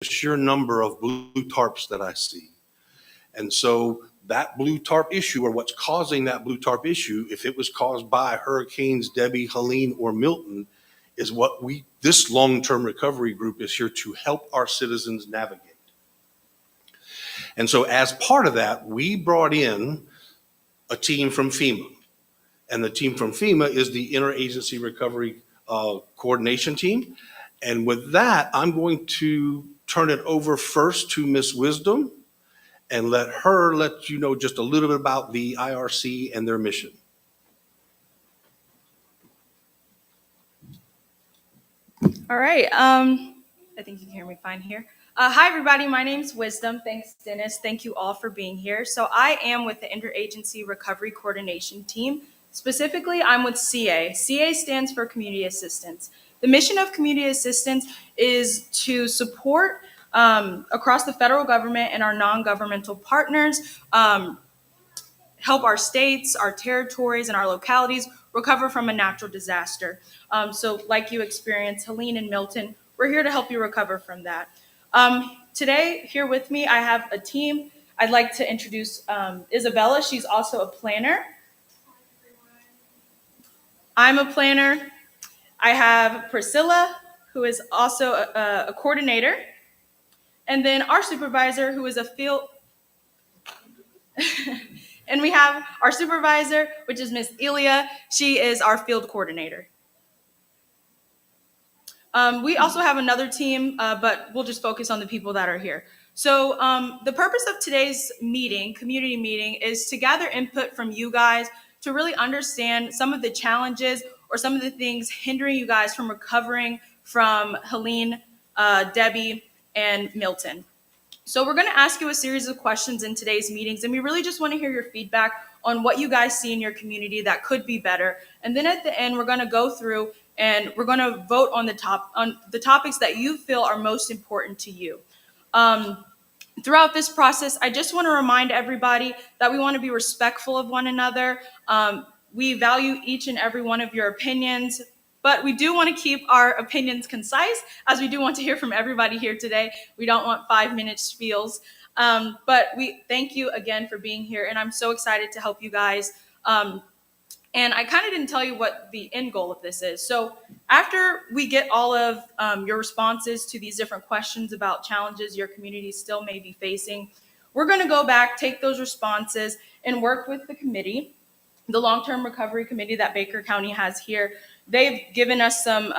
sheer number of blue tarps that I see. And so that blue tarp issue, or what's causing that blue tarp issue, if it was caused by Hurricanes Debbie, Helene, or Milton, is what this long-term recovery group is here to help our citizens navigate. And so as part of that, we brought in a team from FEMA. And the team from FEMA is the Interagency Recovery Coordination Team. And with that, I'm going to turn it over first to Ms. Wisdom and let her let you know just a little bit about the IRC and their mission. All right. I think you can hear me fine here. Hi, everybody. My name's Wisdom. Thanks, Dennis. Thank you all for being here. So I am with the Interagency Recovery Coordination Team. Specifically, I'm with CA. CA stands for Community Assistance. The mission of Community Assistance is to support across the federal government and our non-governmental partners, help our states, our territories, and our localities recover from a natural disaster. So like you experienced, Helene and Milton, we're here to help you recover from that. Today, here with me, I have a team. I'd like to introduce Isabella. She's also a planner. I'm a planner. I have Priscilla, who is also a coordinator. And then our supervisor, who is a field... And we have our supervisor, which is Miss Elia. She is our field coordinator. We also have another team, but we'll just focus on the people that are here. So the purpose of today's meeting, community meeting, is to gather input from you guys to really understand some of the challenges or some of the things hindering you guys from recovering from Helene, Debbie, and Milton. So we're going to ask you a series of questions in today's meetings, and we really just want to hear your feedback on what you guys see in your community that could be better. And then at the end, we're going to go through and we're going to vote on the topics that you feel are most important to you. Throughout this process, I just want to remind everybody that we want to be respectful of one another. We value each and every one of your opinions, but we do want to keep our opinions concise, as we do want to hear from everybody here today. We don't want 5-minute spiels. But we thank you again for being here, and I'm so excited to help you guys. And I kind of didn't tell you what the end goal of this is. So after we get all of your responses to these different questions about challenges your community still may be facing, we're going to go back, take those responses, and work with the committee, the Long-Term Recovery Committee that Baker County has here. They've given us some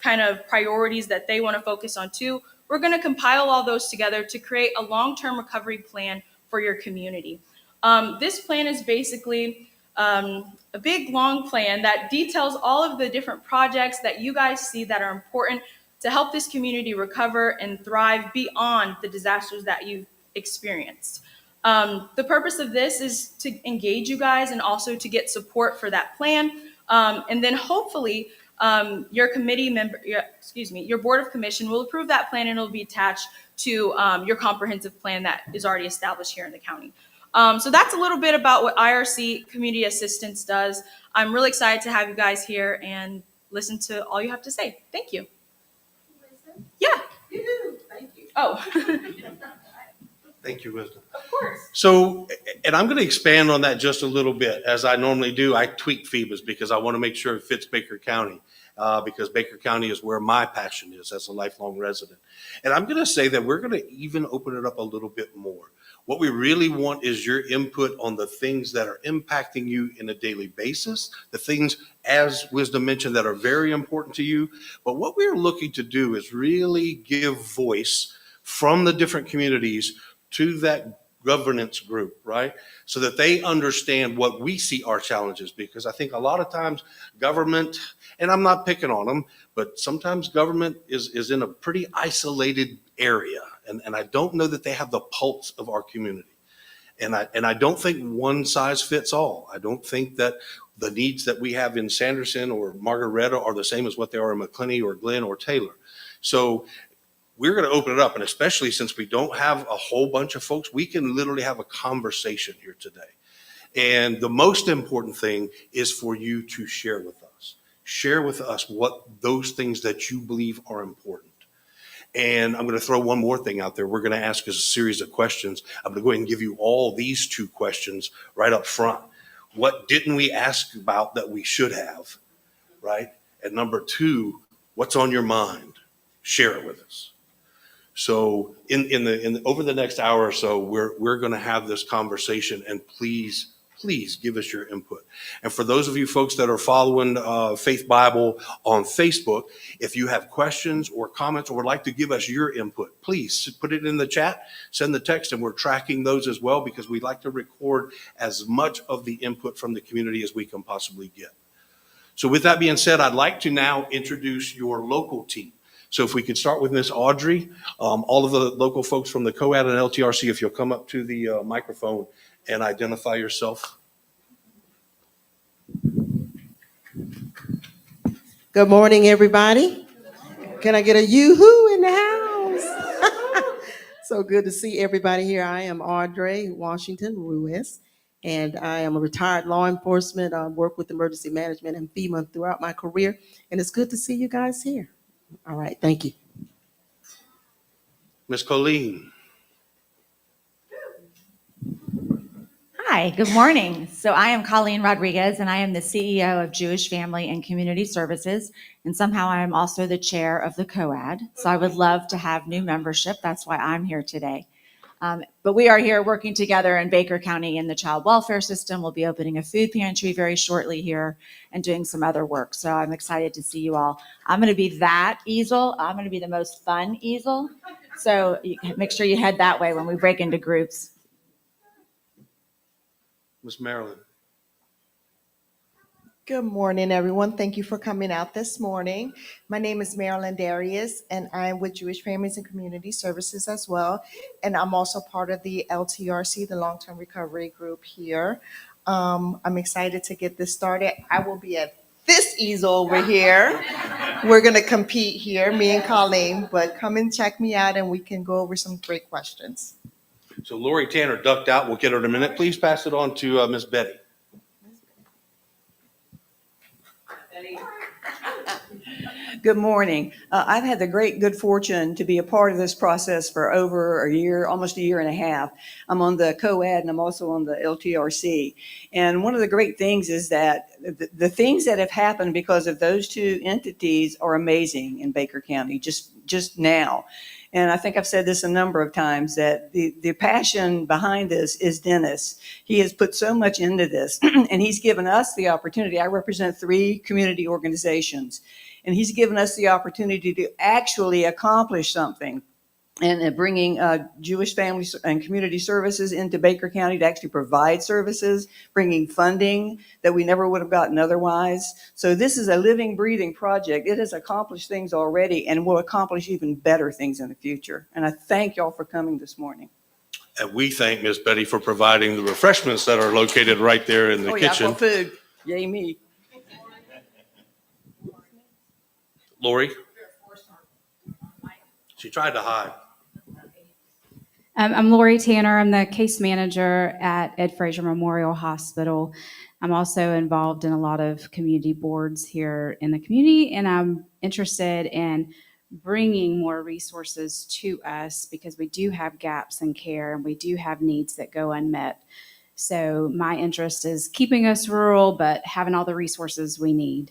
kind of priorities that they want to focus on too. We're going to compile all those together to create a long-term recovery plan for your community. This plan is basically a big, long plan that details all of the different projects that you guys see that are important to help this community recover and thrive beyond the disasters that you've experienced. The purpose of this is to engage you guys and also to get support for that plan. And then hopefully your committee member, your board of commission will approve that plan, and it'll be attached to your comprehensive plan that is already established here in the county. So that's a little bit about what IRC Community Assistance does. I'm really excited to have you guys here and listen to all you have to say. Thank you. Wisdom? Yeah. Yoo-hoo. Thank you. Oh. Thank you, Wisdom. Of course. So, and I'm going to expand on that just a little bit. As I normally do, I tweak FEMA's because I want to make sure it fits Baker County, because Baker County is where my passion is as a lifelong resident. And I'm going to say that we're going to even open it up a little bit more. What we really want is your input on the things that are impacting you in a daily basis, the things, as Wisdom mentioned, that are very important to you. But what we're looking to do is really give voice from the different communities to that governance group, right? So that they understand what we see our challenges, because I think a lot of times government, and I'm not picking on them, but sometimes government is in a pretty isolated area. And I don't know that they have the pulse of our community. And I don't think one size fits all. I don't think that the needs that we have in Sanderson or Margaretta are the same as what they are in McClenny or Glenn or Taylor. So we're going to open it up. And especially since we don't have a whole bunch of folks, we can literally have a conversation here today. And the most important thing is for you to share with us. Share with us what those things that you believe are important. And I'm going to throw one more thing out there. We're going to ask us a series of questions. I'm going to go ahead and give you all these 2 questions right up front. What didn't we ask about that we should have, right? And number 2, what's on your mind? Share it with us. So over the next hour or so, we're going to have this conversation, and please give us your input. And for those of you folks that are following Faith Bible on Facebook, if you have questions or comments or would like to give us your input, please put it in the chat, send the text, and we're tracking those as well because we'd like to record as much of the input from the community as we can possibly get. So with that being said, I'd like to now introduce your local team. So if we could start with Miss Audrey, all of the local folks from the COAD and LTRC, if you'll come up to the microphone and identify yourself. Good morning, everybody. Can I get a yoo-hoo in the house? So good to see everybody here. I am Audrey Washington Ruiz, and I am a retired law enforcement. I work with emergency management and FEMA throughout my career, and it's good to see you guys here. All right, thank you. Miss Colleen. Hi, good morning. So I am Colleen Rodriguez, and I am the CEO of Jewish Family and Community Services, and somehow I am also the chair of the COAD. So I would love to have new membership. That's why I'm here today. But we are here working together in Baker County in the child welfare system. We'll be opening a food pantry very shortly here and doing some other work. So I'm excited to see you all. I'm going to be that easel. I'm going to be the most fun easel. So make sure you head that way when we break into groups. Miss Marilyn. Good morning, everyone. Thank you for coming out this morning. My name is Marilyn Darius, and I'm with Jewish Families and Community Services as well. And I'm also part of the LTRC, the Long-Term Recovery Group here. I'm excited to get this started. I will be at this easel over here. We're going to compete here, me and Colleen, but come and check me out and we can go over some great questions. So Lori Tanner ducked out. We'll get her in a minute. Please pass it on to Miss Betty. Good morning. I've had the great good fortune to be a part of this process for over a year, almost a year and a half. I'm on the COAD and I'm also on the LTRC. And one of the great things is that the things that have happened because of those 2 entities are amazing in Baker County just now. And I think I've said this a number of times that the passion behind this is Dennis. He has put so much into this and he's given us the opportunity. I represent 3 community organizations and he's given us the opportunity to actually accomplish something. And bringing Jewish Family and Community Services into Baker County to actually provide services, bringing funding that we never would have gotten otherwise. So this is a living, breathing project. It has accomplished things already and will accomplish even better things in the future. And I thank y'all for coming this morning. And we thank Miss Betty for providing the refreshments that are located right there in the kitchen. Yeah, for food. Yay me. Lori. She tried to hide. I'm Lori Tanner. I'm the case manager at Ed Frazier Memorial Hospital. I'm also involved in a lot of community boards here in the community, and I'm interested in bringing more resources to us because we do have gaps in care and we do have needs that go unmet. So my interest is keeping us rural, but having all the resources we need.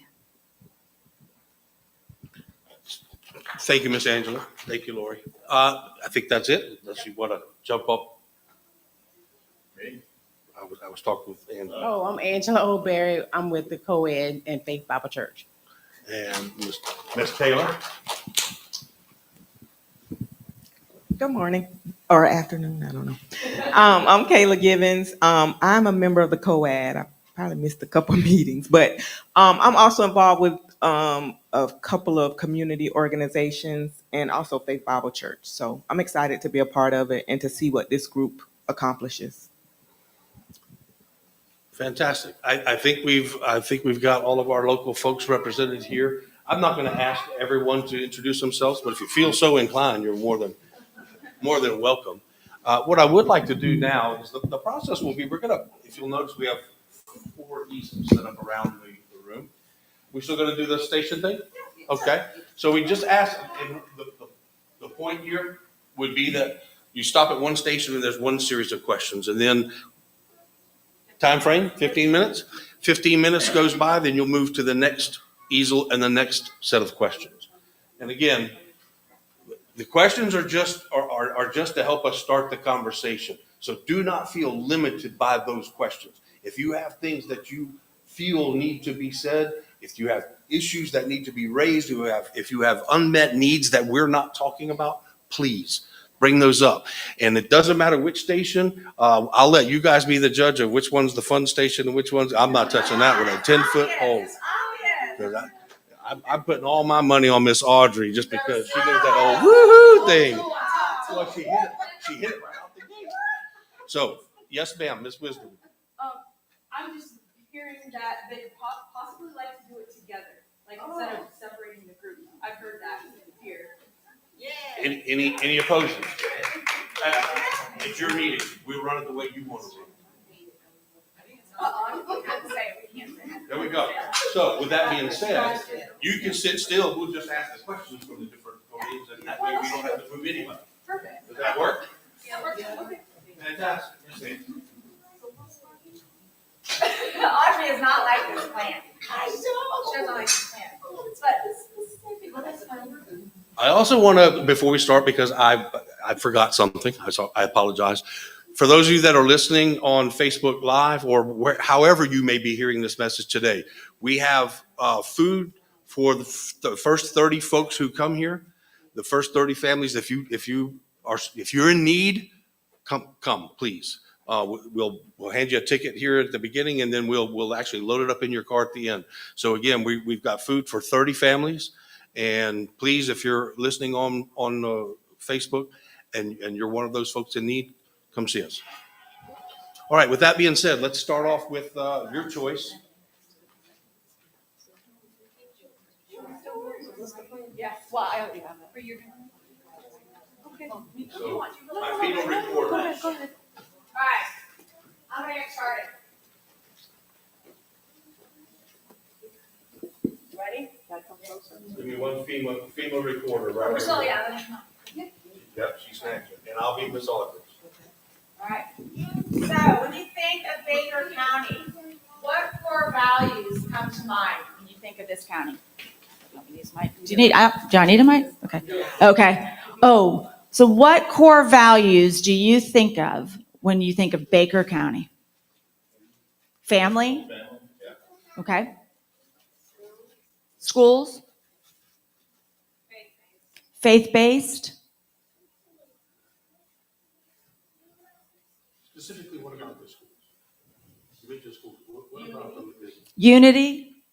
Thank you, Miss Angela. Thank you, Lori. I think that's it. Unless you want to jump up. Me? I was talking with Angela. Oh, I'm Angela O'Berry. I'm with the COAD and Faith Bible Church. And Miss Taylor. Good morning or afternoon, I don't know. I'm Kayla Givens. I'm a member of the COAD. I probably missed a couple of meetings, but I'm also involved with a couple of community organizations and also Faith Bible Church. So I'm excited to be a part of it and to see what this group accomplishes. Fantastic. I think we've got all of our local folks represented here. I'm not going to ask everyone to introduce themselves, but if you feel so inclined, you're more than welcome. What I would like to do now is the process will be, if you'll notice, we have 4 easels set up around the room. We still going to do the station thing? Okay. So we just ask, and the point here would be that you stop at one station and there's one series of questions, and then time frame, 15 minutes. 15 minutes goes by, then you'll move to the next easel and the next set of questions. And again, the questions are just to help us start the conversation. So do not feel limited by those questions. If you have things that you feel need to be said, if you have issues that need to be raised, if you have unmet needs that we're not talking about, please bring those up. And it doesn't matter which station. I'll let you guys be the judge of which one's the fun station and which one's. I'm not touching that with a 10-foot pole. I'm putting all my money on Miss Audrey just because she does that old woohoo thing. Well, she hit it right out the gate. So, yes, ma'am, Miss Wisdom. I'm just hearing that they possibly like to do it together, like instead of separating the group. I've heard that here. Any opposers? It's your meeting. We'll run it the way you want to run it. There we go. So with that being said, you can sit still. We'll just ask the questions from the different podiums, and that way we don't have to move anybody. Perfect. Does that work? Yeah, okay. Fantastic. Yes, ma'am. Audrey is not like this plan. She doesn't like this plan. But this is fine. I also want to, before we start, because I forgot something. I apologize. For those of you that are listening on Facebook Live or however you may be hearing this message today, we have food for the first 30 folks who come here, the first 30 families. If you're in need, come, please. We'll hand you a ticket here at the beginning, and then we'll actually load it up in your car at the end. So again, we've got food for 30 families, and please, if you're listening on Facebook and you're one of those folks in need, come see us. All right. With that being said, let's start off with your choice. Yes. Well, I already have it. Okay. So, my FEMA report. Go ahead. All right. I'm gonna get started. Ready? Give me one FEMA reporter right We're still, here. yeah. Yep, she's next. And I'll be Miss Audrey. All right. So when you think of Baker County, what core values come to mind when you think of this county? Do I need a mic? Okay. Okay. Oh, so what core values do you think of when you think of Baker County? Family? Okay. Schools? Faith-based? Specifically, what about the schools? Religious schools. What about them? Unity?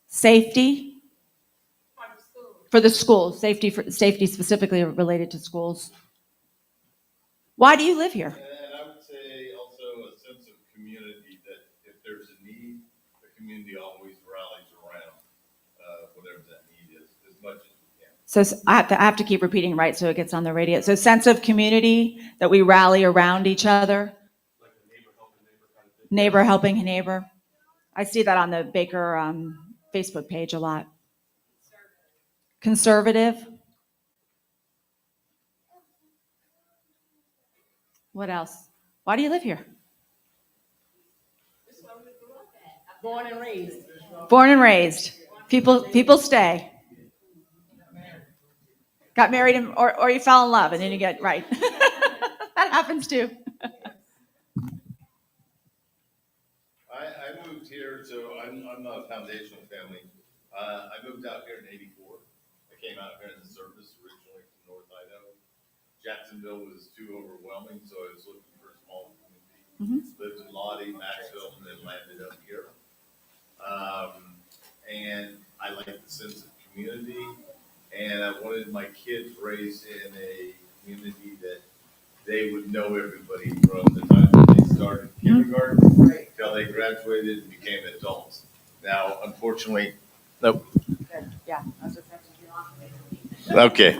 Safety? For the schools, safety specifically related to schools. Why do you live here? And I would say also a sense of community, that if there's a need, the community always rallies around whatever that need is, as much as we can. So I have to keep repeating, right, so it gets on the radio. So sense of community, that we rally around each other. Like a neighbor helping neighbor kind of thing. Neighbor helping a neighbor. I see that on the Baker Facebook page a lot. Conservative. What else? Why do you live here? Born and raised. Born and raised. People stay. Got married or you fell in love and then you get right. That happens too. I moved here, so I'm not a foundational family. I moved out here in '84. I came out here in the service originally from North Idaho. Jacksonville was too overwhelming, so I was looking for a small community. Lived in Lottie, Maxville, and then landed up here. And I like the sense of community, and I wanted my kids raised in a community that they would know everybody from the time that they started kindergarten till they graduated and became adults. Now, unfortunately, nope. Yeah. Okay,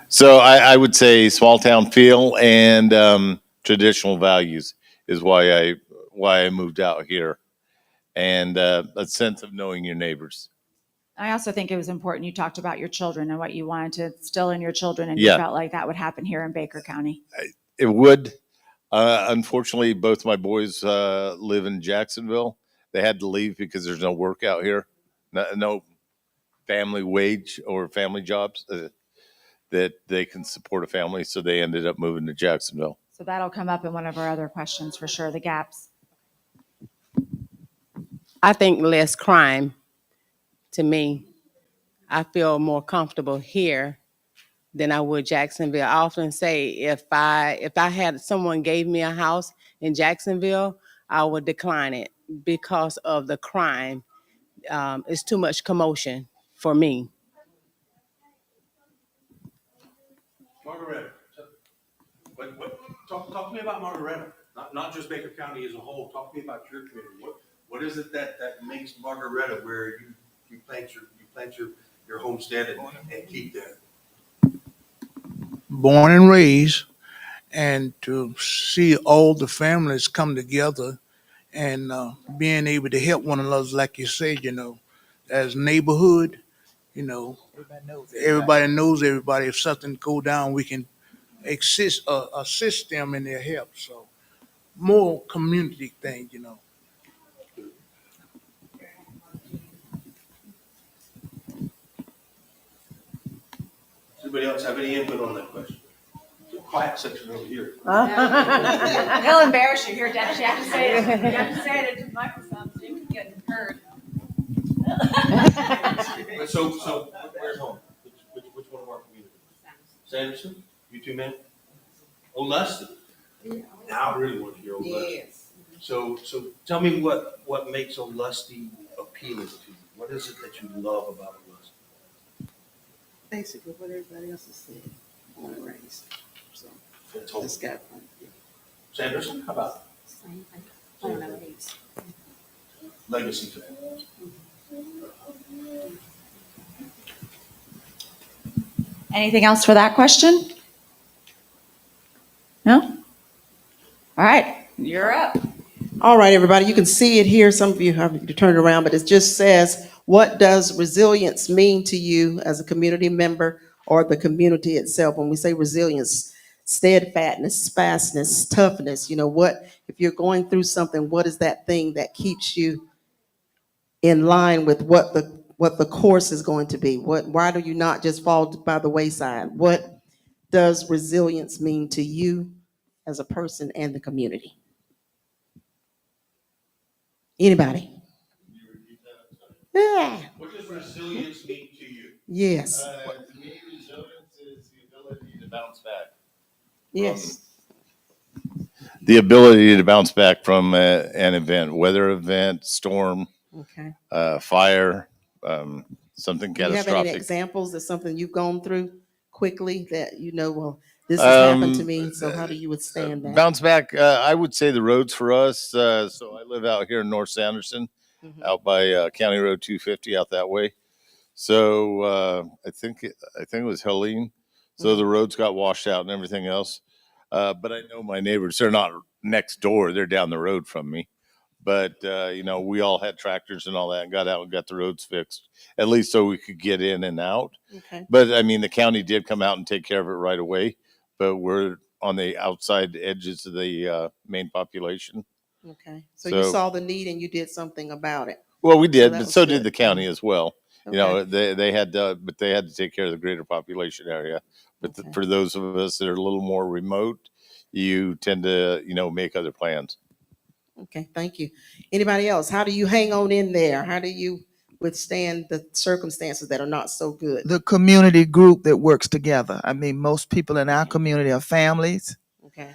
so I would say small town feel and traditional values is why I moved out here, and a sense of knowing your neighbors. I also think it was important you talked about your children and what you wanted to instill in your children, and you Yeah. felt like that would happen here in Baker County. It would. Unfortunately, both my boys live in Jacksonville. They had to leave because there's no work out here, no family wage or family jobs that they can support a family. So they ended up moving to Jacksonville. So that'll come up in one of our other questions for sure, the gaps. I think less crime. To me, I feel more comfortable here than I would Jacksonville. I often say if I had someone gave me a house in Jacksonville, I would decline it because of the crime. It's too much commotion for me. Margaretta, talk to me about Margaretta, not just Baker County as a whole. Talk to me about your community. What is it that makes Margaretta where you plant your homestead and keep there? Born and raised, and to see all the families come together and being able to help one another, like you said, as neighborhood, everybody knows everybody. If something go down, we can assist them in their help. So more community thing. Does anybody else have any input on that question? Quiet section over here. They'll embarrass you here, Dennis. You have to say it. You have to say it into the microphone so you can get heard. So where's home? Which one of our communities? Sanderson? You two men? Lusty? Now I really want to hear Lusty. Yes. So tell me what makes Lusty appealing to you? What is it that you love about Lusty? Basically what everybody else has said, born and raised. So That's home. it's got Sanderson, how about Same thing. Born and raised. legacy to that? Anything else for that question? No? All right, you're up. All right, everybody, you can see it here. Some of you have to turn it around, but it just says, what does resilience mean to you as a community member or the community itself? When we say resilience, steadfastness, fastness, toughness, if you're going through something, what is that thing that keeps you in line with what the course is going to be? Why do you not just fall by the wayside? What does resilience mean to you as a person and the community? Anybody? Yeah. What does resilience mean to you? Yes. To me, resilience is the ability to bounce back. Yes. The ability to bounce back from an event, weather event, storm, Okay. fire, something Do you have any catastrophic. examples of something you've gone through quickly that well, this has happened to me, so how do you withstand that? Bounce back. I would say the roads for us. So I live out here in North Sanderson, Mhm. out by County Road 250, out that way. So I think it was Helene. So the roads got washed out and everything else. But I know my neighbors. They're not next door. They're down the road from me. But we all had tractors and all that, and got out and got the roads fixed, at least so we could get in and out. Okay. But I mean, the county did come out and take care of it right away. But we're on the outside edges of the main population. Okay. So you So- saw the need and you did something about it. Well, we did, that but was so good. did the county as well. Okay. They had to, but they had to take care of the greater population area. But Okay. for those of us that are a little more remote, you tend to, make other plans. Okay, thank you. Anybody else? How do you hang on in there? How do you withstand the circumstances that are not so good? The community group that works together. I mean, most people in our community are families. Okay.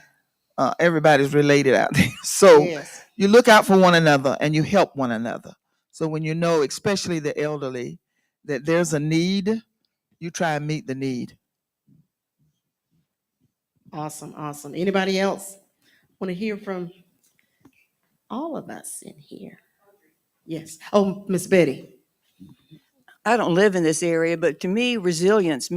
Everybody's related out there. So Yes. you look out for one another and you help one another. So when you know, especially the elderly, that there's a need, you try and meet the need. Awesome, awesome. Anybody else want to hear from all of us in here? Yes. Oh, Miss Betty. I don't live in this area, but to me, resilience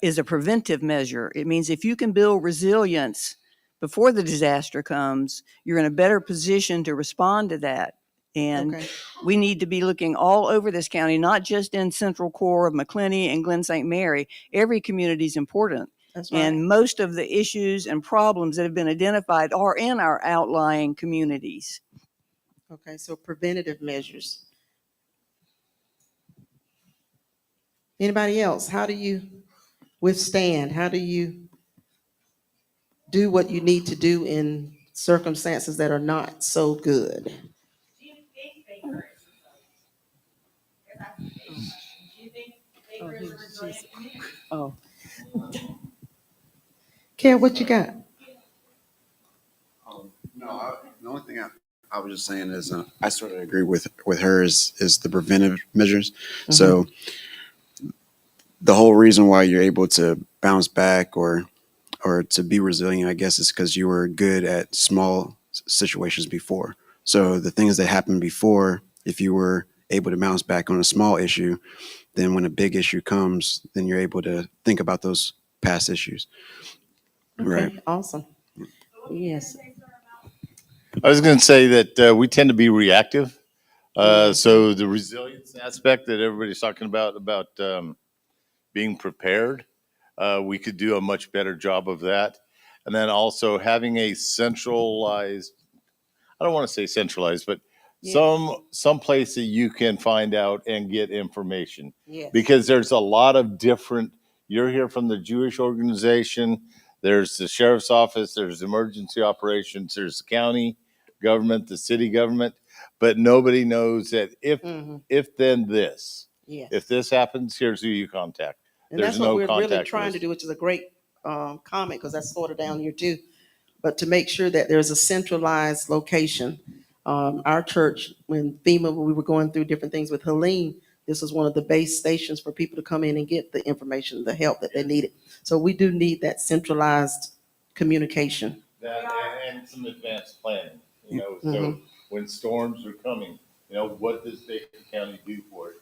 is a preventive measure. It means if you can build resilience before the disaster comes, you're in a better position to respond to that And Okay. we need to be looking all over this county, not just in central core of McClenny and Glen St. Mary. Every community is important. That's right. And most of the issues and problems that have been identified are in our outlying communities. Okay, so preventative measures. Anybody else? How do you withstand? How do you do what you need to do in circumstances that are not so good? Oh. Care, what you got? No, the only thing I was just saying is I sort of agree with her is the preventive measures. So the whole reason why you're able to bounce back or to be resilient, I guess, is because you were good at small situations before. So the things that happened before, if you were able to bounce back on a small issue, then when a big issue comes, then you're able to think about those past issues. Okay, Right. awesome. Yes. I was going to say that we tend to be reactive. So the resilience aspect that everybody's talking about being prepared, we could do a much better job of that. And then also having a centralized, I don't want to say centralized, but some place that you can find out and get information. Yes. Because there's a lot of different, you're here from the Jewish organization, there's the sheriff's office, there's emergency operations, there's the county government, the city government, but nobody knows that if then this, Yes. if this happens, here's who you contact. And There's that's what no we're really contact trying list. to do, which is a great comment, because that's sort of down here too. But to make sure that there's a centralized location. Our church, when FEMA, when we were going through different things with Helene, this was one of the base stations for people to come in and get the information, the help that they needed. So we do need that centralized communication. That and some advanced planning, so when storms are coming, what does Baker County do for it?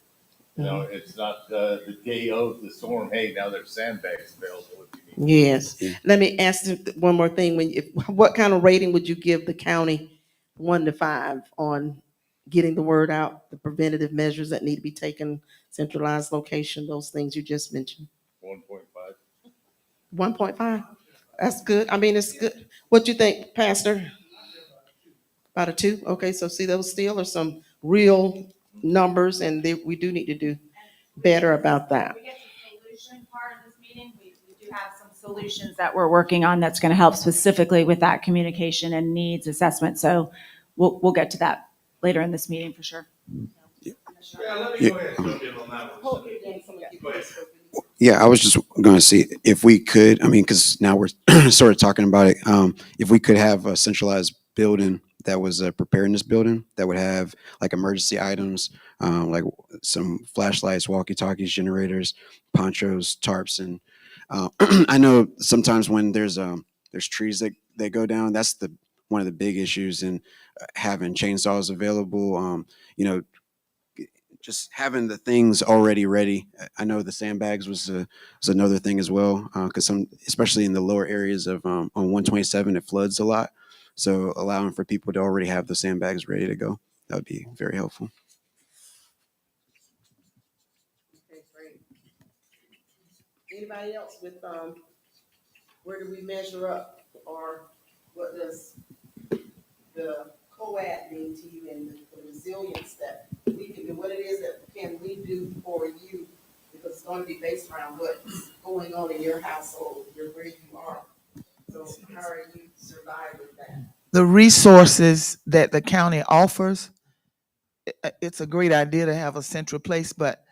It's not the day of the storm, hey, now there's sandbags available if you need. Yes. Let me ask you one more thing. What kind of rating would you give the county, 1 to 5, on getting the word out, the preventative measures that need to be taken, centralized location, those things you just mentioned? 1.5. 1.5? That's good. I mean, it's good. What do you think, Pastor? About a 2? Okay, so see, those still are some real numbers, and we do need to do better about that. We get to the solution part of this meeting. We do have some solutions that we're working on that's going to help specifically with that communication and needs assessment. So we'll get to that later in this meeting for sure. Yeah, let me go ahead and jump in on that one. Go ahead. Yeah, I was just going to see if we could, I mean, because now we're sort of talking about it, if we could have a centralized building that was a preparedness building that would have like emergency items, like some flashlights, walkie-talkies, generators, ponchos, tarps. And I know sometimes when there's trees that go down, that's one of the big issues in having chainsaws available, just having the things already ready. I know the sandbags was another thing as well, because especially in the lower areas of on 127, it floods a lot. So allowing for people to already have the sandbags ready to go, that would be very helpful. Okay, great. Anybody else with where do we measure up, or what does the COAD mean to you, and the resilience that we can do, what it is that can we do for you, because it's going to be based around what's going on in your household, where you are. So how are you survive with that? The resources that the county offers, it's a great idea to have a central place, but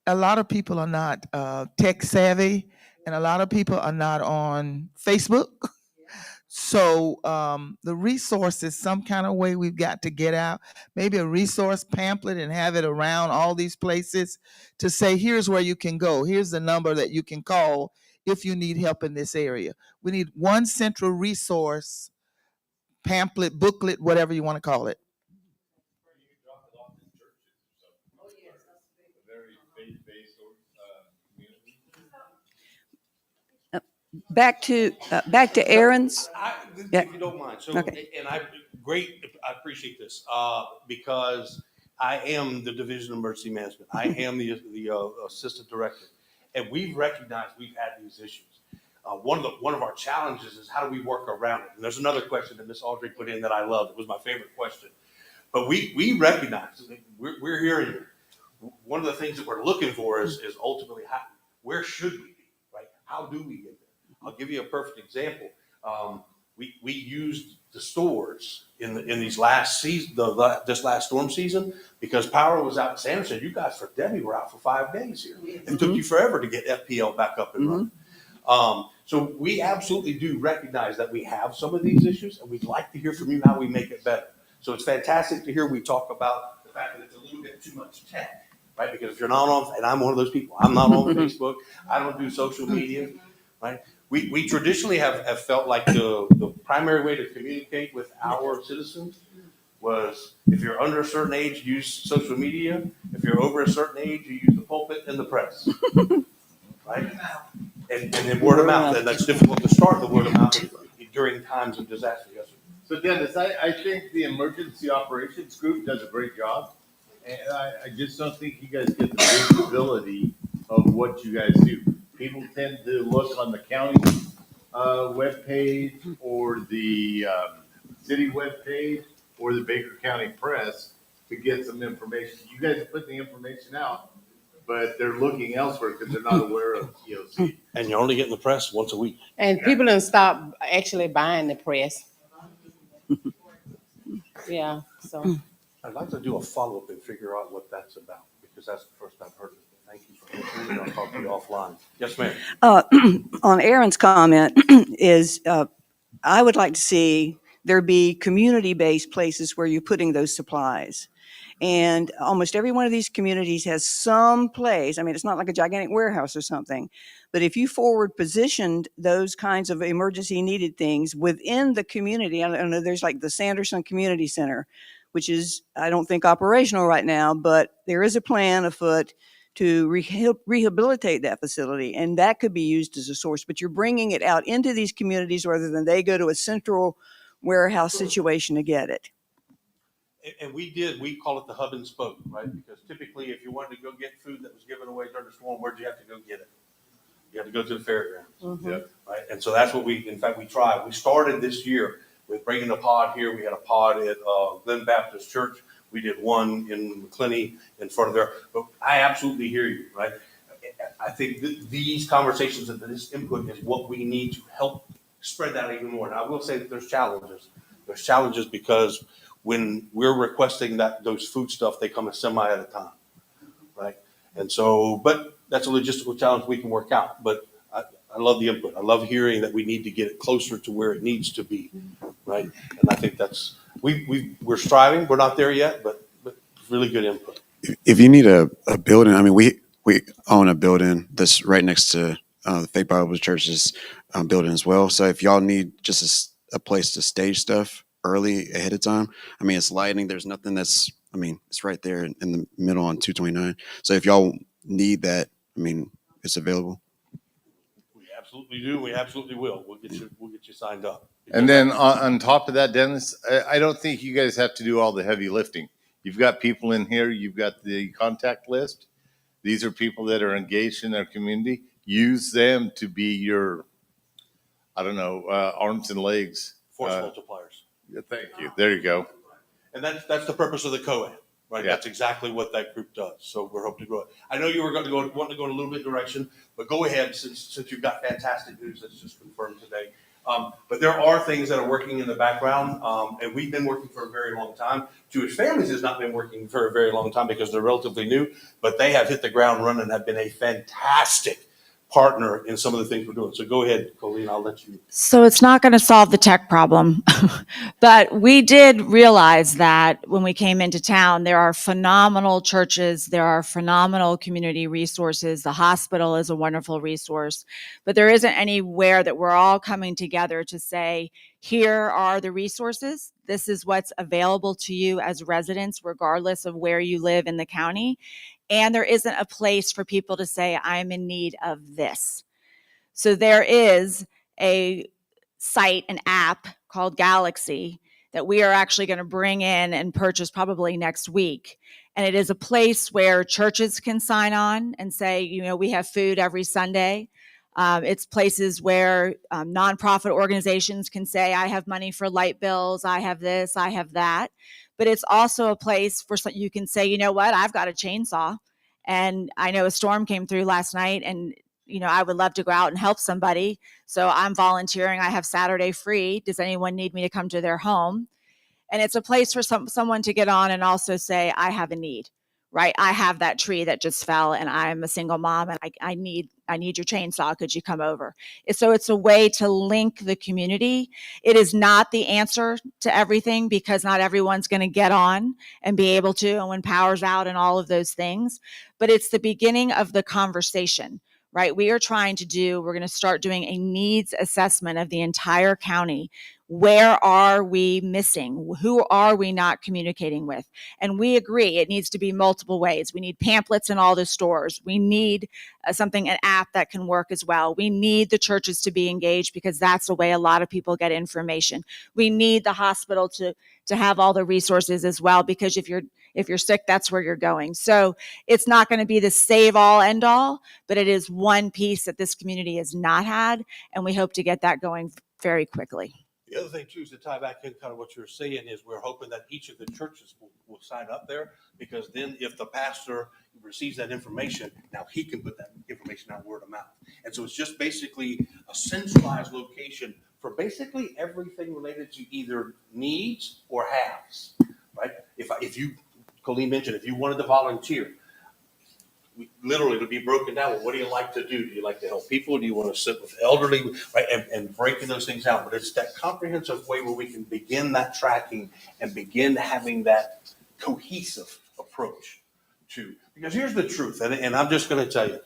a lot of people are not tech savvy, and a lot of people are not on Facebook. So the resources, some kind of way we've got to get out, maybe a resource pamphlet and have it around all these places to say, here's where you can go. Here's the number that you can call if you need help in this area. We need one central resource, pamphlet, booklet, whatever you want to call it. Back to Aaron's. If you don't mind, so, Okay. and I great. I appreciate this because I am the Division of Emergency Management. I am the Assistant Director, and we've recognized we've had these issues. One of our challenges is how do we work around it? And there's another question that Ms. Audrey put in that I loved. It was my favorite question. But we recognize we're hearing you. One of the things that we're looking for is ultimately where should we be, right? How do we get there? I'll give you a perfect example. We used the stores in these last season, this last storm season, because power was out. Sandra said, "You guys for Debbie were out for 5 days here. It took you forever to get FPL back up and running." So we absolutely do recognize that we have some of these issues, and we'd like to hear from you how we make it better. So it's fantastic to hear we talk about the fact that it's a little bit too much tech, right? Because if you're not on, and I'm one of those people, I'm not on Facebook, I don't do social media, right? We traditionally have felt like the primary way to communicate with our citizens was if you're under a certain age, use social media. If you're over a certain age, you use the pulpit and the press, right? And then word of mouth, and that's difficult to start the word of mouth during times of disaster. Yes, sir. So Dennis, I think the emergency operations group does a great job. And I just don't think you guys get the visibility of what you guys do. People tend to look on the county webpage or the city webpage or the Baker County Press to get some information. You guys are putting the information out, but they're looking elsewhere because they're not aware of EOC. And you're only getting the press once a week. And people don't stop actually buying the press. Yeah, so. I'd like to do a follow-up and figure out what that's about, because that's the first I've heard of it. Thank you for listening. I'll talk to you offline. Yes, ma'am. On Aaron's comment is, I would like to see there be community-based places where you're putting those supplies. And almost every one of these communities has some place. I mean, it's not like a gigantic warehouse or something, but if you forward positioned those kinds of emergency needed things within the community, I don't know, there's like the Sanderson Community Center, which is, I don't think operational right now, but there is a plan afoot to rehabilitate that facility, and that could be used as a source. But you're bringing it out into these communities rather than they go to a central warehouse situation to get it. And we call it the hub and spoke, right? Because typically, if you wanted to go get food that was given away during the storm, where'd you have to go get it? You have to go to the fairgrounds, right? And so that's what we tried. We started this year with bringing a pod here. We had a pod at Glen Baptist Church. We did one in McClinney in front of there. But I absolutely hear you, right? I think these conversations and this input is what we need to help spread that even more. And I will say that there's challenges. There's challenges because when we're requesting those food stuff, they come a semi at a time, right? And so, but that's a logistical challenge we can work out. But I love the input. I love hearing that we need to get it closer to where it needs to be, right? And I think that's we're striving. We're not there yet, but really good input. If you need a building, I mean, we own a building that's right next to the Faith Bible Church's building as well. So if y'all need just a place to stage stuff early ahead of time, I mean, it's lighting. There's nothing that's, I mean, it's right there in the middle on 229. So if y'all need that, I mean, it's available. We absolutely do. We absolutely will. We'll get you signed up. And then on top of that, Dennis, I don't think you guys have to do all the heavy lifting. You've got people in here. You've got the contact list. These are people that are engaged in their community. Use them to be your, I don't know, arms and legs. Force multipliers. Thank you. There you go. And that's the purpose of the COAD, right? Yeah. That's exactly what that group does. So we're hoping to grow it. I know you were wanting to go in a little bit direction, but go ahead since you've got fantastic news that's just confirmed today. But there are things that are working in the background, and we've been working for a very long time. Jewish Families has not been working for a very long time because they're relatively new, but they have hit the ground running and have been a fantastic partner in some of the things we're doing. So go ahead, Colleen, I'll let you. So it's not going to solve the tech problem, but we did realize that when we came into town, there are phenomenal churches, there are phenomenal community resources. The hospital is a wonderful resource, but there isn't anywhere that we're all coming together to say, here are the resources. This is what's available to you as residents, regardless of where you live in the county. And there isn't a place for people to say, I'm in need of this. So there is a site, an app called Galaxy that we are actually going to bring in and purchase probably next week. And it is a place where churches can sign on and say, you know, we have food every Sunday. It's places where nonprofit organizations can say, I have money for light bills, I have this, I have that. But it's also a place for you can say, you know what, I've got a chainsaw. And I know a storm came through last night, and you know, I would love to go out and help somebody. So I'm volunteering. I have Saturday free. Does anyone need me to come to their home? And it's a place for someone to get on and also say, I have a need, right? I have that tree that just fell and I'm a single mom and I need your chainsaw. Could you come over? So it's a way to link the community. It is not the answer to everything because not everyone's going to get on and be able to, and when power's out and all of those things, but it's the beginning of the conversation. Right? We're going to start doing a needs assessment of the entire county. Where are we missing? Who are we not communicating with? And we agree it needs to be multiple ways. We need pamphlets in all the stores. We need an app that can work as well. We need the churches to be engaged because that's the way a lot of people get information. We need the hospital to have all the resources as well, because if you're sick, that's where you're going. So it's not going to be the save all end all, but it is one piece that this community has not had, and we hope to get that going very quickly. The other thing too is to tie back in kind of what you're saying is we're hoping that each of the churches will sign up there, because then if the pastor receives that information, now he can put that information out word of mouth. And so it's just basically a centralized location for basically everything related to either needs or haves, right? If you, Colleen mentioned, if you wanted to volunteer, literally it'll be broken down. Well, what do you like to do? Do you like to help people? Do you want to sit with elderly, right? And breaking those things out. But it's that comprehensive way where we can begin that tracking and begin having that cohesive approach to, because here's the truth. And I'm just going to tell you,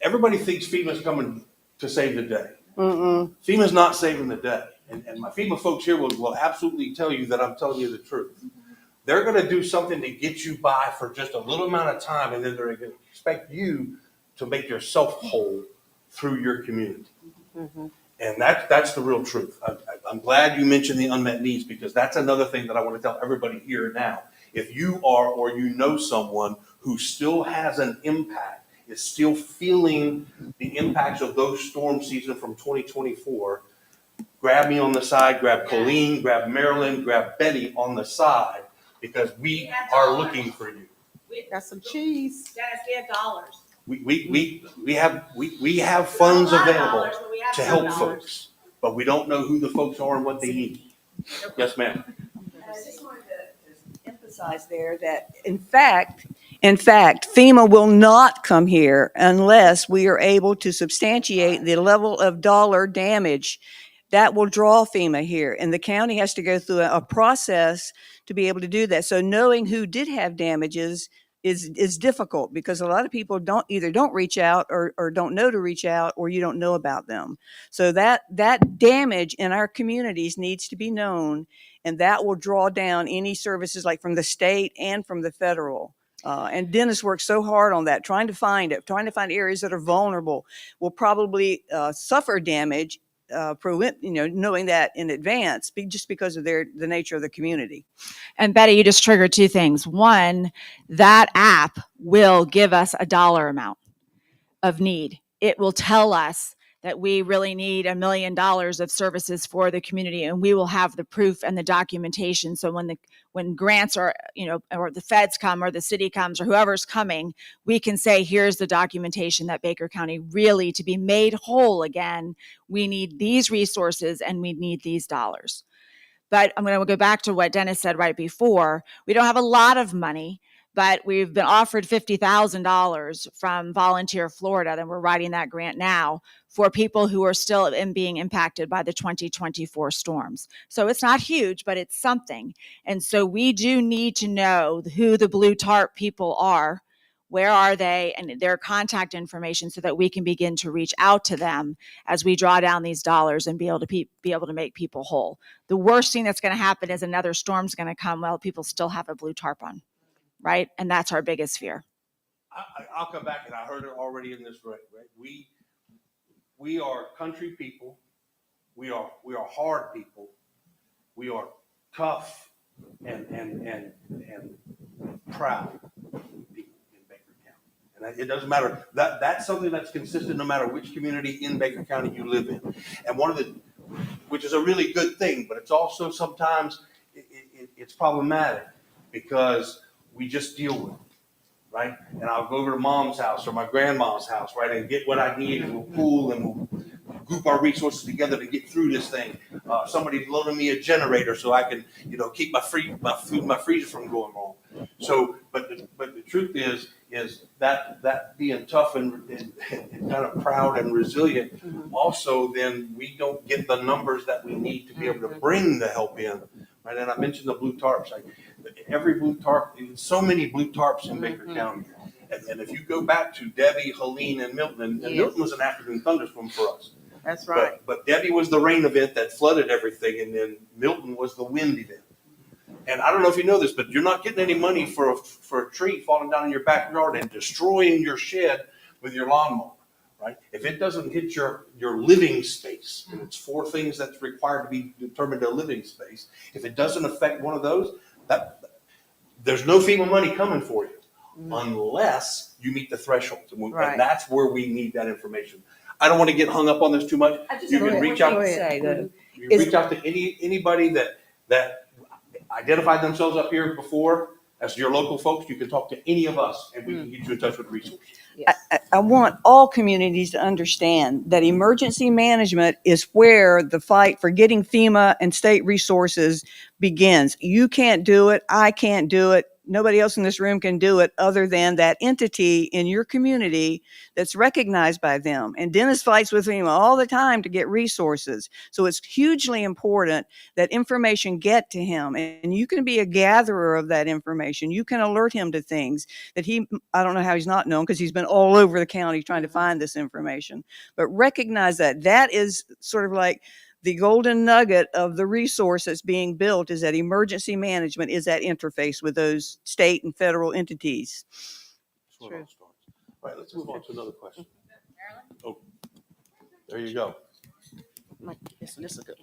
everybody thinks FEMA's coming to save the day. FEMA's not saving the day. And my FEMA folks here will absolutely tell you that I'm telling you the truth. They're going to do something to get you by for just a little amount of time, and then they're going to expect you to make yourself whole through your community. And that's the real truth. I'm glad you mentioned the unmet needs, because that's another thing that I want to tell everybody here now. If you are or you know someone who still has an impact, is still feeling the impacts of those storm season from 2024, grab me on the side, grab Colleen, grab Marilyn, grab Betty on the side, because we are looking for you. Got some cheese. Dennis, we have dollars. We have funds available to help folks, but we don't know who the folks are and what they need. Yes, ma'am. I just wanted to emphasize there that in fact, FEMA will not come here unless we are able to substantiate the level of dollar damage that will draw FEMA here. And the county has to go through a process to be able to do that. So knowing who did have damages is difficult, because a lot of people don't reach out or don't know to reach out, or you don't know about them. So that damage in our communities needs to be known, and that will draw down any services like from the state and from the federal. And Dennis worked so hard on that, trying to find areas that are vulnerable, will probably suffer damage, knowing that in advance, just because of the nature of the community. And Betty, you just triggered two things. One, that app will give us a dollar amount of need. It will tell us that we really need $1 million of services for the community, and we will have the proof and the documentation. So when grants are, or the feds come or the city comes or whoever's coming, we can say, here's the documentation that Baker County really, to be made whole again, we need these resources and we need these dollars. But I'm going to go back to what Dennis said right before. We don't have a lot of money, but we've been offered $50,000 from Volunteer Florida, and we're writing that grant now for people who are still being impacted by the 2024 storms. So it's not huge, but it's something. And so we do need to know who the blue tarp people are. Where are they, and their contact information, so that we can begin to reach out to them as we draw down these dollars and be able to make people whole. The worst thing that's going to happen is another storm's going to come while people still have a blue tarp on, right? And that's our biggest fear. I'll come back, and I heard it already in this, right? We are country people. We are hard people. we are tough and proud people in Baker County. And it doesn't matter, that's something that's consistent no matter which community in Baker County you live in. And which is a really good thing, but it's also sometimes, it's problematic because we just deal with it, right? And I'll go over to mom's house or my grandma's house, right, and get what I need, and we'll pool and we'll group our resources together to get through this thing. Somebody's loaning me a generator so I can, keep my food in my freezer from going wrong. So, but the truth is that being tough and kind of proud and resilient, also then we don't get the numbers that we need to be able to bring the help in, right? And I mentioned the blue tarps. Every blue tarp, so many blue tarps in Baker County. And if you go back to Debbie, Helene, and Milton, and Milton was an afternoon thunderstorm for us. That's right. But Debbie was the rain event that flooded everything, and then Milton was the wind event. And I don't know if you know this, but you're not getting any money for a tree falling down in your backyard and destroying your shed with your lawnmower, right? If it doesn't hit your living space, and it's 4 things that's required to be determined a living space, if it doesn't affect one of those, there's no FEMA money coming for you unless you meet the thresholds. And that's where we need that information. I don't want to get hung up on this too much. You can reach out. Reach out to anybody that identified themselves up here before as your local folks. You can talk to any of us, and we can get you in touch with resources. I want all communities to understand that emergency management is where the fight for getting FEMA and state resources begins. You can't do it. I can't do it. Nobody else in this room can do it other than that entity in your community that's recognized by them. And Dennis fights with FEMA all the time to get resources. So it's hugely important that information get to him. And you can be a gatherer of that information. You can alert him to things that I don't know how he's not known because he's been all over the county trying to find this information. But recognize that is sort of like the golden nugget of the resource that's being built, is that emergency management is that interface with those state and federal entities. True. All right, let's move on to another question. Oh, there you go. This is good.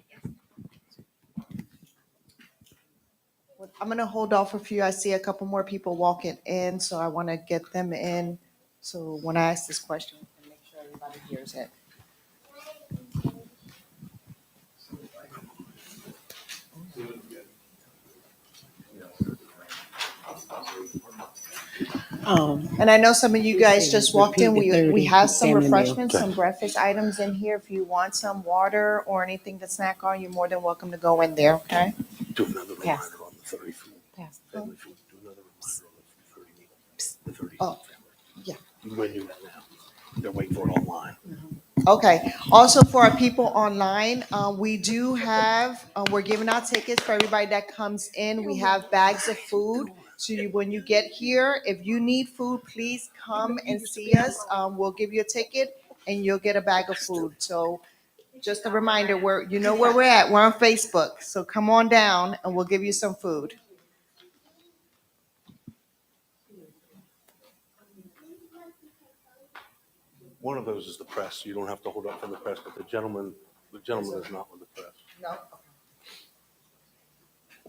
I'm going to hold off a few. I see a couple more people walking in, so I want to get them in. So when I ask this question, I can make sure everybody hears it. And I know some of you guys just walked in. We have some refreshments, some breakfast items in here. If you want some water or anything to snack on, you're more than welcome to go in there, okay? Do another reminder Yes. on the 30 feet. Yes. Do another reminder on the 30 feet. Oh, yeah. You can do that now. They're waiting for it online. Okay. Also, for our people online, we do have, we're giving out tickets for everybody that comes in. We have bags of food. So when you get here, if you need food, please come and see us. We'll give you a ticket and you'll get a bag of food. So just a reminder, you know where we're at. We're on Facebook. So come on down and we'll give you some food. One of those is the press. You don't have to hold up from the press, but the gentleman is not with the press. No.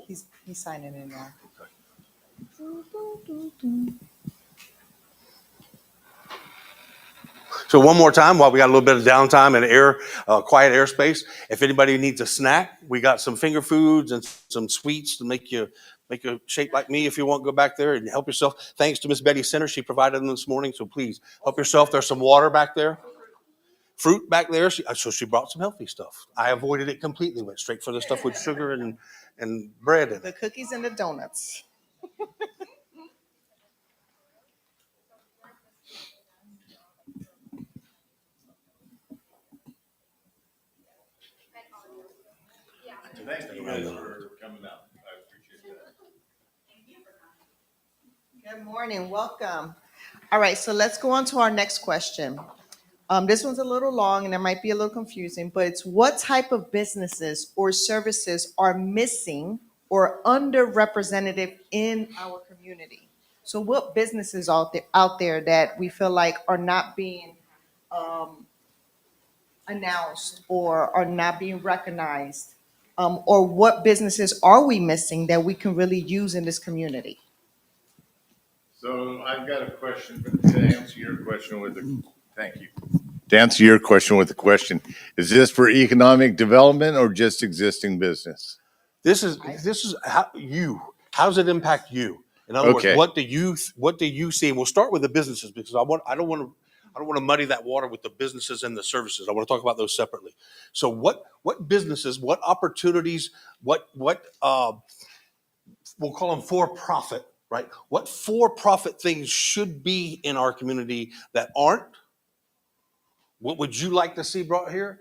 He's signing in now. So one more time, while we got a little bit of downtime and quiet airspace, if anybody needs a snack, we got some finger foods and some sweets to make you shape like me if you want. Go back there and help yourself. Thanks to Miss Betty Center, she provided them this morning. So please help yourself. There's some water back there, fruit back there. So she brought some healthy stuff. I avoided it completely. Went straight for the stuff with sugar and bread in it. The cookies and the donuts. Thank you guys for coming out. I appreciate that. Good morning, welcome. All right, so let's go on to our next question. This one's a little long and it might be a little confusing, but it's what type of businesses or services are missing or underrepresented in our community? So what businesses out there that we feel like are not being announced or are not being recognized Or what businesses are we missing that we can really use in this community? So I've got a question to answer your question with a, thank you. To answer your question with a question, is this for economic development or just existing business? This is how does it impact you? In other words, Okay. what do you see? And we'll start with the businesses because I don't want to muddy that water with the businesses and the services. I want to talk about those separately. So what businesses, what opportunities, what we'll call them for profit, right? What for profit things should be in our community that aren't? What would you like to see brought here?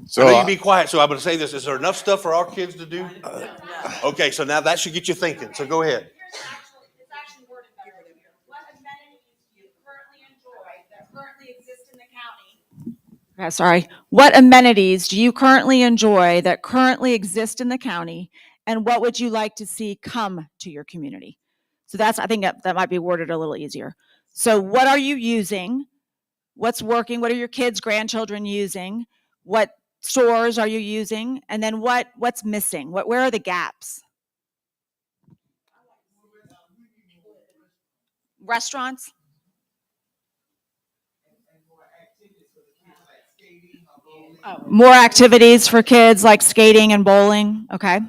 So I know you be quiet, so I'm going to say this. Is there enough stuff for our kids to do? Okay, so now that should get you thinking. So go ahead. It's actually worded better. What amenities do you currently enjoy that currently exist in the county? Okay, sorry. What amenities do you currently enjoy that currently exist in the county, and what would you like to see come to your community? So I think that might be worded a little easier. So what are you using? What's working? What are your kids, grandchildren using? What stores are you using? And then what's missing? Where are the gaps? Restaurants? More activities for kids like skating and bowling. Okay.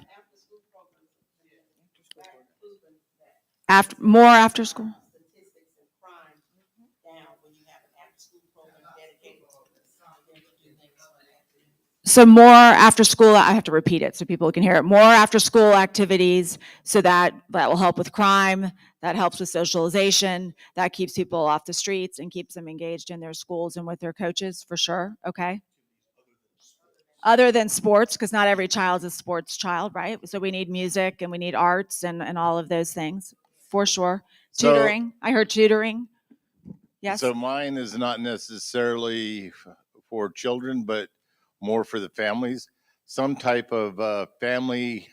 More after school. So more after school, I have to repeat it so people can hear it. More after school activities so that will help with crime, that helps with socialization, that keeps people off the streets and keeps them engaged in their schools and with their coaches for sure. Okay. Other than sports, because not every child's a sports child, right? So we need music and we need arts and all of those things for sure. So- Tutoring. I heard tutoring. Yes. So mine is not necessarily for children, but more for the families. Some type of family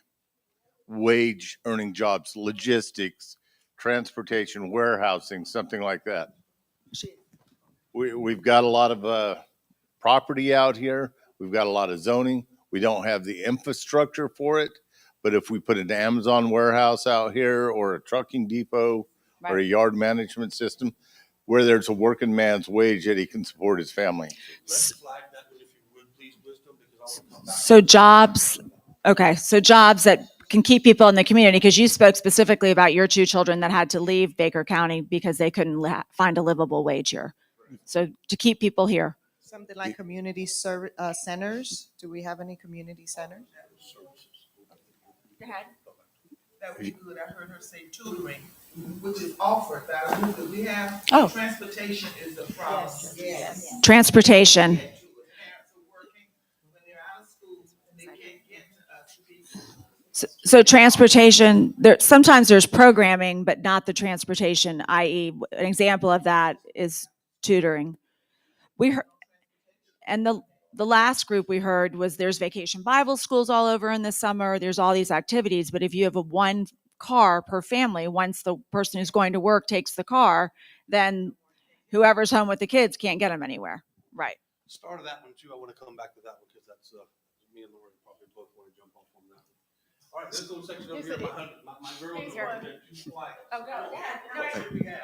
wage earning jobs, logistics, transportation, warehousing, something like that. We've got a lot of property out here. We've got a lot of zoning. We don't have the infrastructure for it. But if we put an Amazon warehouse out here or a trucking depot or a Right. yard management system where there's a working man's wage that he can support his family. Let's flag that one if you would, please, Wisdom, because I want to come back. So jobs, okay, so jobs that can keep people in the community, because you spoke specifically about your two children that had to leave Baker County because they couldn't find a livable wage here. So to keep people here. Something like community centers. Do we have any community centers? Go ahead. That would be good. I heard her say tutoring, which is offered, but I believe that we have, Oh. transportation is the problem. Yes. Transportation. Parents are working when they're out of school and they can't get to us. So transportation, sometimes there's programming, but not the transportation, i.e. an example of that is tutoring. We heard, and the last group we heard was there's vacation Bible schools all over in the summer. There's all these activities, but if you have one car per family, once the person who's going to work takes the car, then whoever's home with the kids can't get them anywhere. Right. Start of that one too. I want to come back to that one because that's me and Lori probably both want to jump off on that one. All right, this little section over here, my girl is too quiet. Oh, go ahead. Go ahead.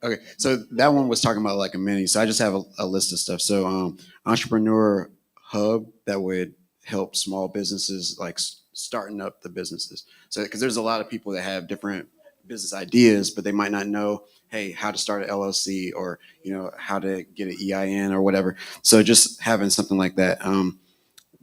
Okay, so that one was talking about like amenities. So I just have a list of stuff. So entrepreneur hub that would help small businesses like starting up the businesses. So because there's a lot of people that have different business ideas, but they might not know, hey, how to start an LLC or how to get an EIN or whatever. So just having something like that.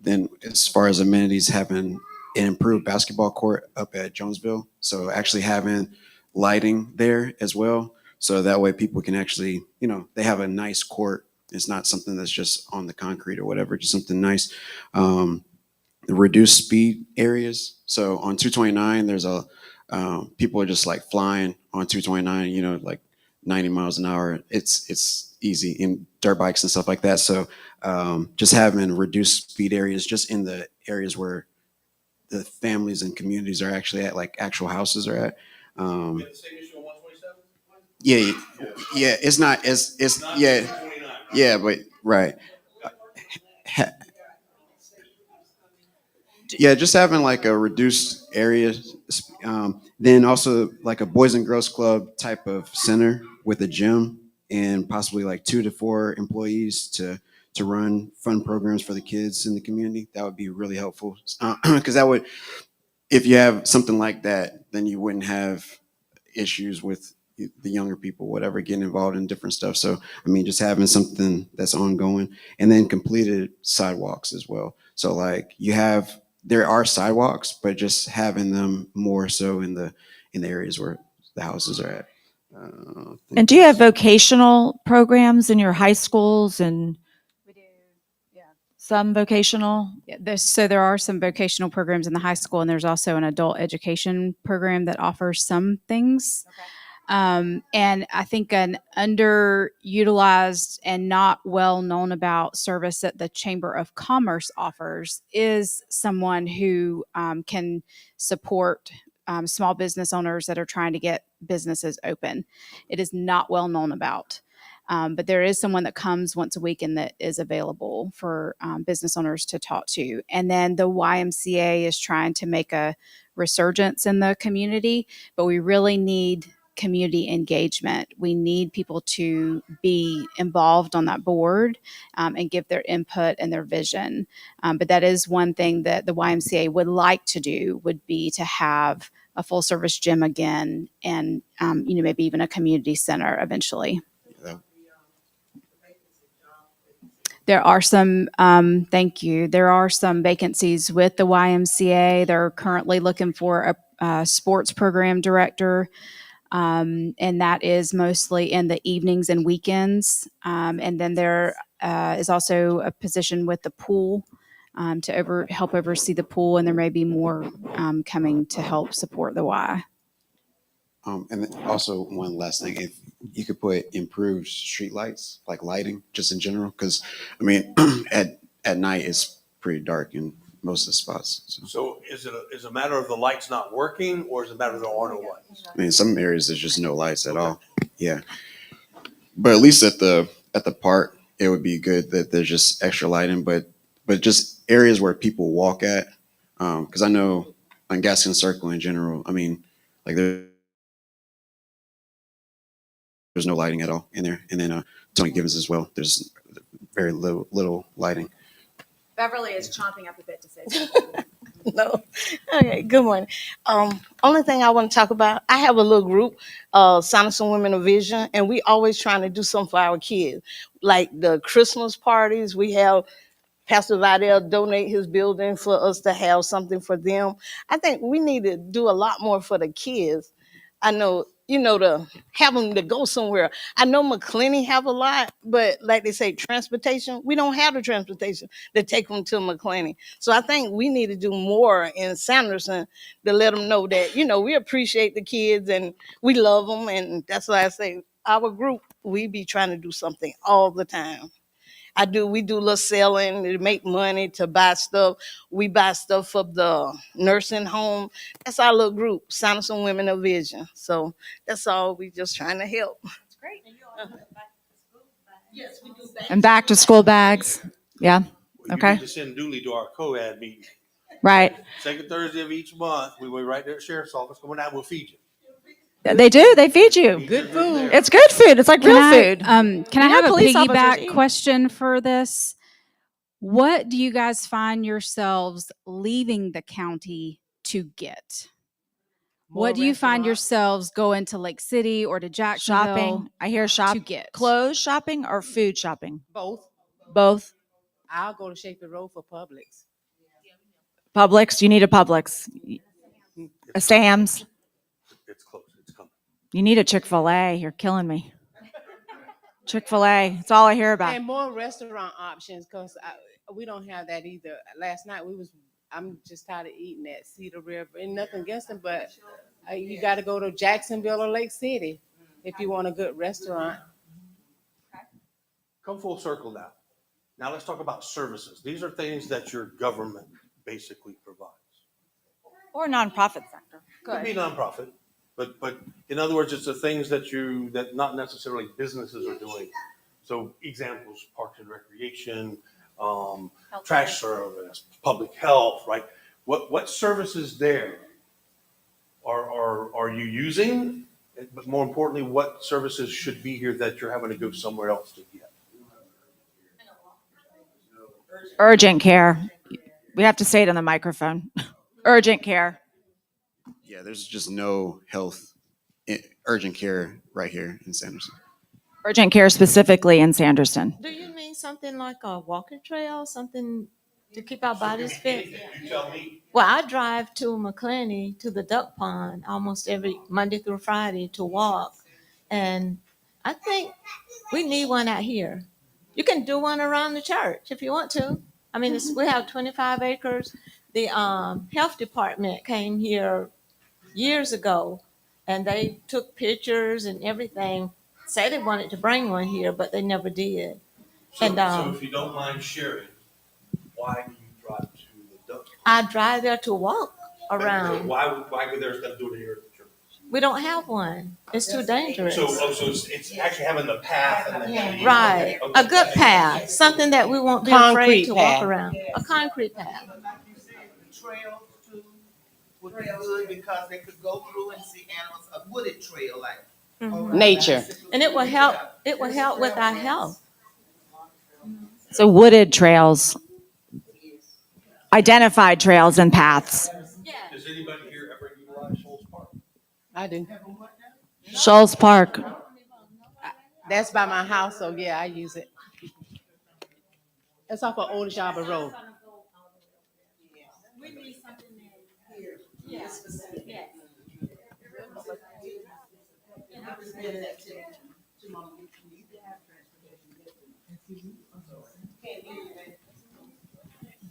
Then as far as amenities, having an improved basketball court up at Jonesville. So actually having lighting there as well. So that way people can actually, they have a nice court. It's not something that's just on the concrete or whatever, just something nice. The reduced speed areas. So on 229, there's people are just like flying on 229, like 90 miles an hour. It's easy in dirt bikes and stuff like that. So just having reduced speed areas just in the areas where the families and communities are actually at, like actual houses are at. We have the same issue on 127? Yeah, it's not, it's Not yeah, 229, right? yeah, but right. Yeah, just having like a reduced area, then also like a Boys and Girls Club type of center with a gym and possibly like 2 to 4 employees to run fun programs for the kids in the community. That would be really helpful because that would, if you have something like that, then you wouldn't have issues with the younger people, whatever, getting involved in different stuff. So, I mean, just having something that's ongoing and then completed sidewalks as well. So like there are sidewalks, but just having them more so in the areas where the houses are at. I think And do you have that's- vocational programs in your high schools and We do, yeah. some vocational? Yeah, so there are some vocational programs in the high school, and there's also an adult education program that offers some things. And I think an underutilized and not well known about service that the Chamber of Commerce offers is someone who can support small business owners that are trying to get businesses open. It is not well known about. But there is someone that comes once a week and that is available for business owners to talk to. And then the YMCA is trying to make a resurgence in the community, but we really need community engagement. We need people to be involved on that board and give their input and their vision. But that is one thing that the YMCA would like to do, would be to have a full service gym again and, maybe even a community center eventually. Yeah. There are some, thank you. There are some vacancies with the YMCA. They're currently looking for a sports program director. And that is mostly in the evenings and weekends. And then there is also a position with the pool to help oversee the pool, and there may be more coming to help support the Y. And then also one last thing, if you could put improved street lights, like lighting, just in general, because I mean, at night it's pretty dark in most of the spots. So, So is it a matter of the lights not working, or is it a matter of there are no lights? I mean, in some areas there's just no lights at all. Yeah, but at least at the park, it would be good that there's just extra lighting, but just areas where people walk at, because I know on Gaskin Circle in general, I mean, like there's no lighting at all in there, and then Tony Givens as well. There's very little lighting. Beverly is chomping up a bit to say something. No. Okay, good morning. Only thing I want to talk about, I have a little group, Sanderson Women of Vision, and we always trying to do something for our kids. Like the Christmas parties, we have Pastor Vidal donate his building for us to have something for them. I think we need to do a lot more for the kids. I know, to have them to go somewhere. I know McClenny have a lot, but like they say, transportation, we don't have the transportation to take them to McClenny. So I think we need to do more in Sanderson to let them know that, we appreciate the kids and we love them. And that's why I say our group, we be trying to do something all the time. We do a little selling to make money, to buy stuff. We buy stuff for the nursing home. That's our little group, Sanderson Women of Vision. So that's all. We just trying to help. That's great. Yes, we do. And back to school bags. Yeah. You Okay. need to send Dooley to our co-ed meeting. Right. Second Thursday of each month, we were right there at Sheriff's Office. Come on down, we'll feed you. They do. They feed you. Good food. It's good food. It's like real food. Can I You know, have a police officers piggyback eat. question for this? What do you guys find yourselves leaving the county to get? What do you find yourselves going to Lake City or to Jacksonville? Shopping. I hear to get? Clothes shopping or food shopping? Both. Both. I'll go to Shaper Road for Publix. Publix. You need a Publix. A Sam's. It's close. It's coming. You need a Chick-fil-A. You're killing me. Chick-fil-A. That's all I hear about. And more restaurant options, because we don't have that either. Last night I'm just tired of eating at Cedar River. And nothing against them, but you got to go to Jacksonville or Lake City if you want a good restaurant. Come full circle now. Now let's talk about services. These are things that your government basically provides. Or nonprofit sector. Could be nonprofit, but in other words, it's the things that not necessarily businesses are doing. So examples: parks and recreation, trash service, public health, right? What services there are you using? But more importantly, what services should be here that you're having to go somewhere else to get? Urgent care. We have to say it on the microphone. Urgent care. Yeah, there's just no urgent care right here in Sanderson. Urgent care specifically in Sanderson. Do you mean something like a walking trail, something to keep our bodies fit? You tell me. Well, I drive to McClenny to the duck pond almost every Monday through Friday to walk. And I think we need one out here. You can do one around the church if you want to. I mean, we have 25 acres. The health department came here years ago and they took pictures and everything. Say they wanted to bring one here, but they never did. So, And so if you don't mind sharing, why do you drive to the duck? I drive there to walk around. Why go there instead of doing it here at the church? We don't have one. It's too dangerous. So it's actually having the path and then. Right. A good path, something that we won't be Concrete afraid to walk path. around. A concrete path. Trails too would be good because they could go through and see animals, a wooded trail like. Mhm. Nature. And it will help with our health. So wooded trails, identified trails and paths. Does anybody here ever utilize Shoals Park? I do. Shoals Park. That's by my house, so yeah, I use it. It's off of Old Java Road.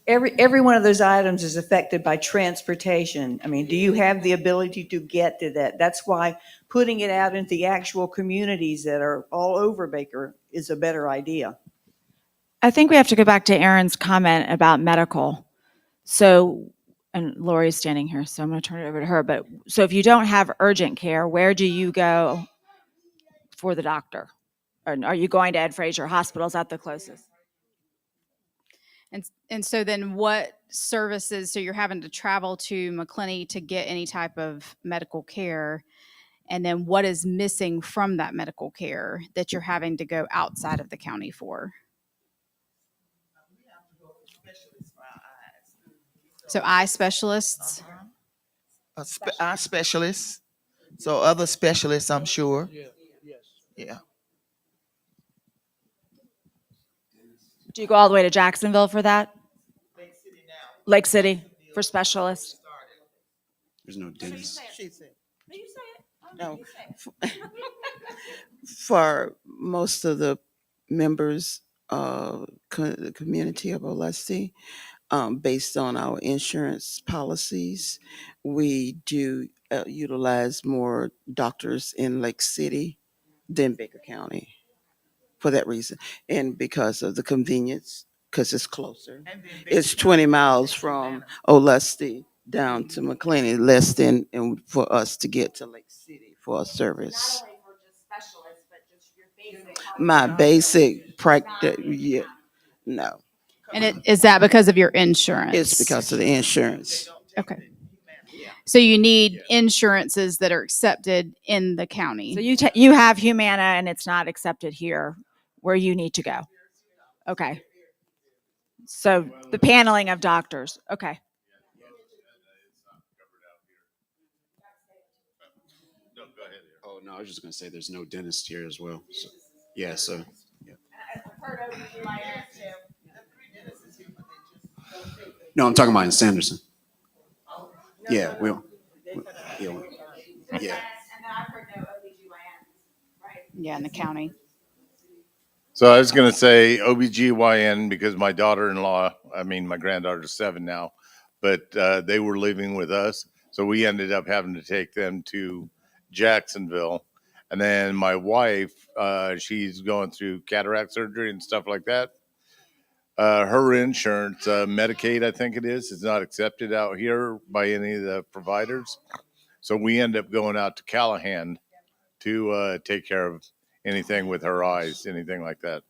Every one of those items is affected by transportation. I mean, do you have the ability to get to that? That's why putting it out into the actual communities that are all over Baker is a better idea. I think we have to go back to Erin's comment about medical. So, and Lori's standing here, so I'm going to turn it over to her. But so if you don't have urgent care, where do you go for the doctor? Or are you going to Ed Frazier Hospital's at the closest? And so then what services, so you're having to travel to McClenny to get any type of medical care, and then what is missing from that medical care that you're having to go outside of the county for? So eye specialists? Eye specialists, so other specialists, I'm sure. Yeah. Do you go all the way to Jacksonville for that? Lake City for specialists? There's no dentist. No. For most of the members of the community of Olustee, based on our insurance policies, we do utilize more doctors in Lake City than Baker County for that reason. And because of the convenience, because it's closer. It's 20 miles from Olustee down to McClenny, less than and for us to get to Lake City for a service. My basic practice, yeah, no. And is that because of your insurance? It's because of the insurance. Okay. So you need insurances that are accepted in the county. So you have Humana and it's not accepted here where you need to go. Okay. So the paneling of doctors. Okay. Oh, no, I was just gonna say there's no dentist here as well. So, yeah, so, yeah. No, I'm talking about in Sanderson. Yeah, yeah. Yeah, in the county. So I was going to say OBGYN because my daughter-in-law, my granddaughter's 7 now, but they were living with us. So we ended up having to take them to Jacksonville. And then my wife, she's going through cataract surgery and stuff like that. Her insurance, Medicaid, I think it is not accepted out here by any of the providers. So we end up going out to Callahan to take care of anything with her eyes, anything like that.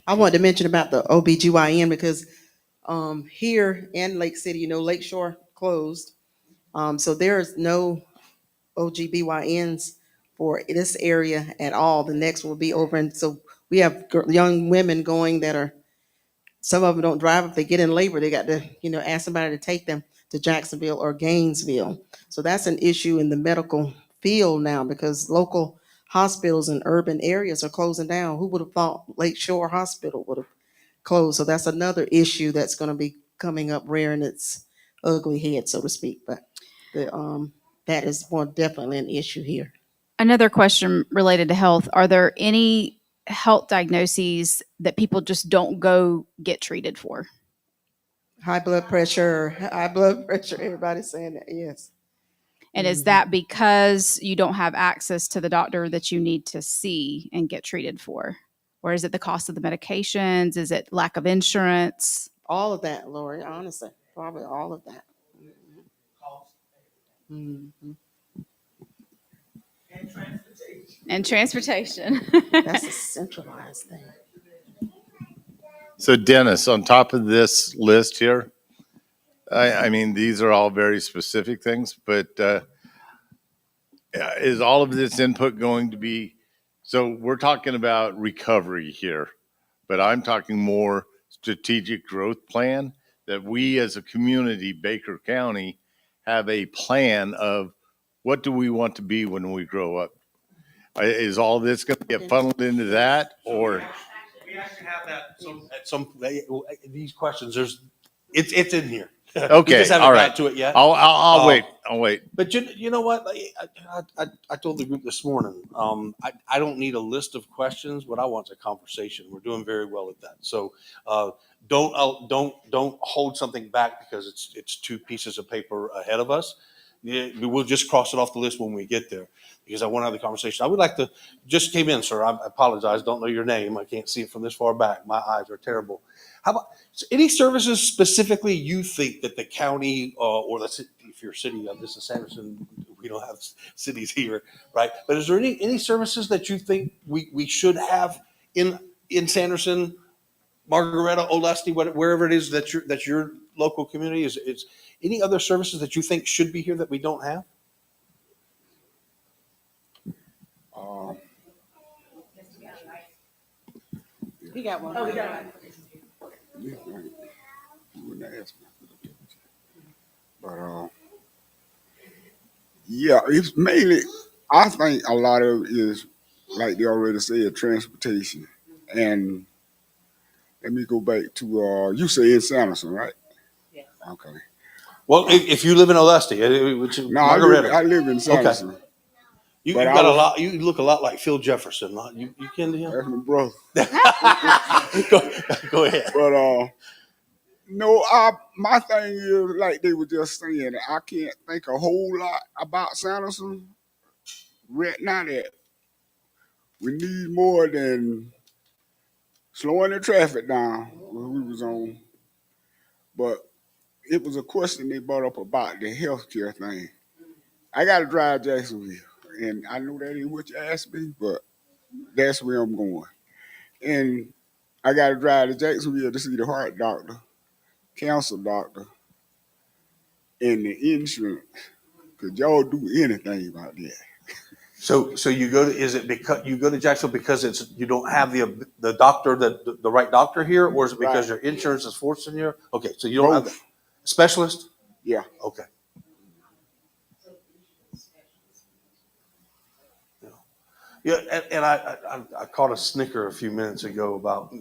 I wanted to mention about the OBGYN because here in Lake City, Lakeshore closed. So there's no OGBYNs for this area at all. The next will be over. And so we have young women going that are, some of them don't drive. If they get in labor, they got to, ask somebody to take them to Jacksonville or Gainesville. So that's an issue in the medical field now because local hospitals in urban areas are closing down. Who would have thought Lakeshore Hospital would have closed? So that's another issue that's going to be coming up rearing its ugly head, so to speak. But that is more definitely an issue here. Another question related to health. Are there any health diagnoses that people just don't go get treated for? High blood pressure, everybody's saying that, yes. And is that because you don't have access to the doctor that you need to see and get treated for? Or is it the cost of the medications? Is it lack of insurance? All of that, Lori, honestly, probably all of that. Mhm. And transportation. That's a centralized thing. So Dennis, on top of this list here, I mean, these are all very specific things, but is all of this input going to be, so we're talking about recovery here, but I'm talking more strategic growth plan that we as a community, Baker County, have a plan of what do we want to be when we grow up? Is all this going to get funneled into that, or? We actually have that at some, these questions, it's in here. Okay, We just haven't all right. got to it yet. I'll wait. I'll wait. But you know what? I told the group this morning, I don't need a list of questions. What I want is a conversation. We're doing very well at that. So don't hold something back because it's two pieces of paper ahead of us. Yeah, we'll just cross it off the list when we get there because I want to have the conversation. I would like to, just came in, sir. I apologize. Don't know your name. I can't see it from this far back. My eyes are terrible. How about any services specifically you think that the county or if you're a city, this is Sanderson, we don't have cities here, right? But is there any services that you think we should have in Sanderson, Margaretta, Olustee, wherever it is that your local community is any other services that you think should be here that we don't have? We got one. Oh, we got But yeah, it's mainly, I think a lot of it is, like they already said, transportation. And let me go back to, you say in Sanderson, right? Yes. Okay. Well, if you live in Olustee, which is No, Margaretta. I live in Sanderson. Okay. You But got a lot. You look a lot like Phil Jefferson. You kin to him? That's my brother. Go ahead. But no, my thing is like they were just saying. I can't think a whole lot about Sanderson right now. That we need more than slowing the traffic down when we was on. But it was a question they brought up about the healthcare thing. I got to drive Jacksonville, and I know that ain't what you asked me, but that's where I'm going. And I got to drive to Jacksonville to see the heart doctor, cancer doctor, and the insurance. Could y'all do anything about that? So you go to, is it because you go to Jacksonville because you don't have the doctor, the right doctor here, or is it because your insurance is forcing you? Okay, so you don't have the specialist? Yeah. Okay. Yeah, and I caught a snicker a few minutes ago about,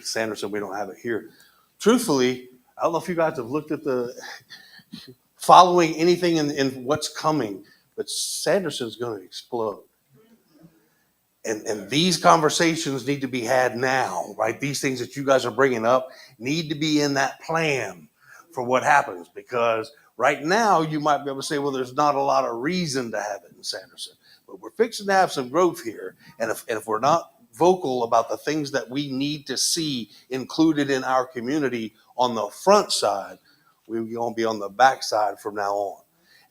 Sanderson, we don't have it here. Truthfully, I don't know if you guys have looked at following anything in what's coming, but Sanderson's going to explode. And these conversations need to be had now, right? These things that you guys are bringing up need to be in that plan for what happens, because right now you might be able to say, well, there's not a lot of reason to have it in Sanderson, but we're fixing to have some growth here. And if we're not vocal about the things that we need to see included in our community on the front side, we're going to be on the back side from now on.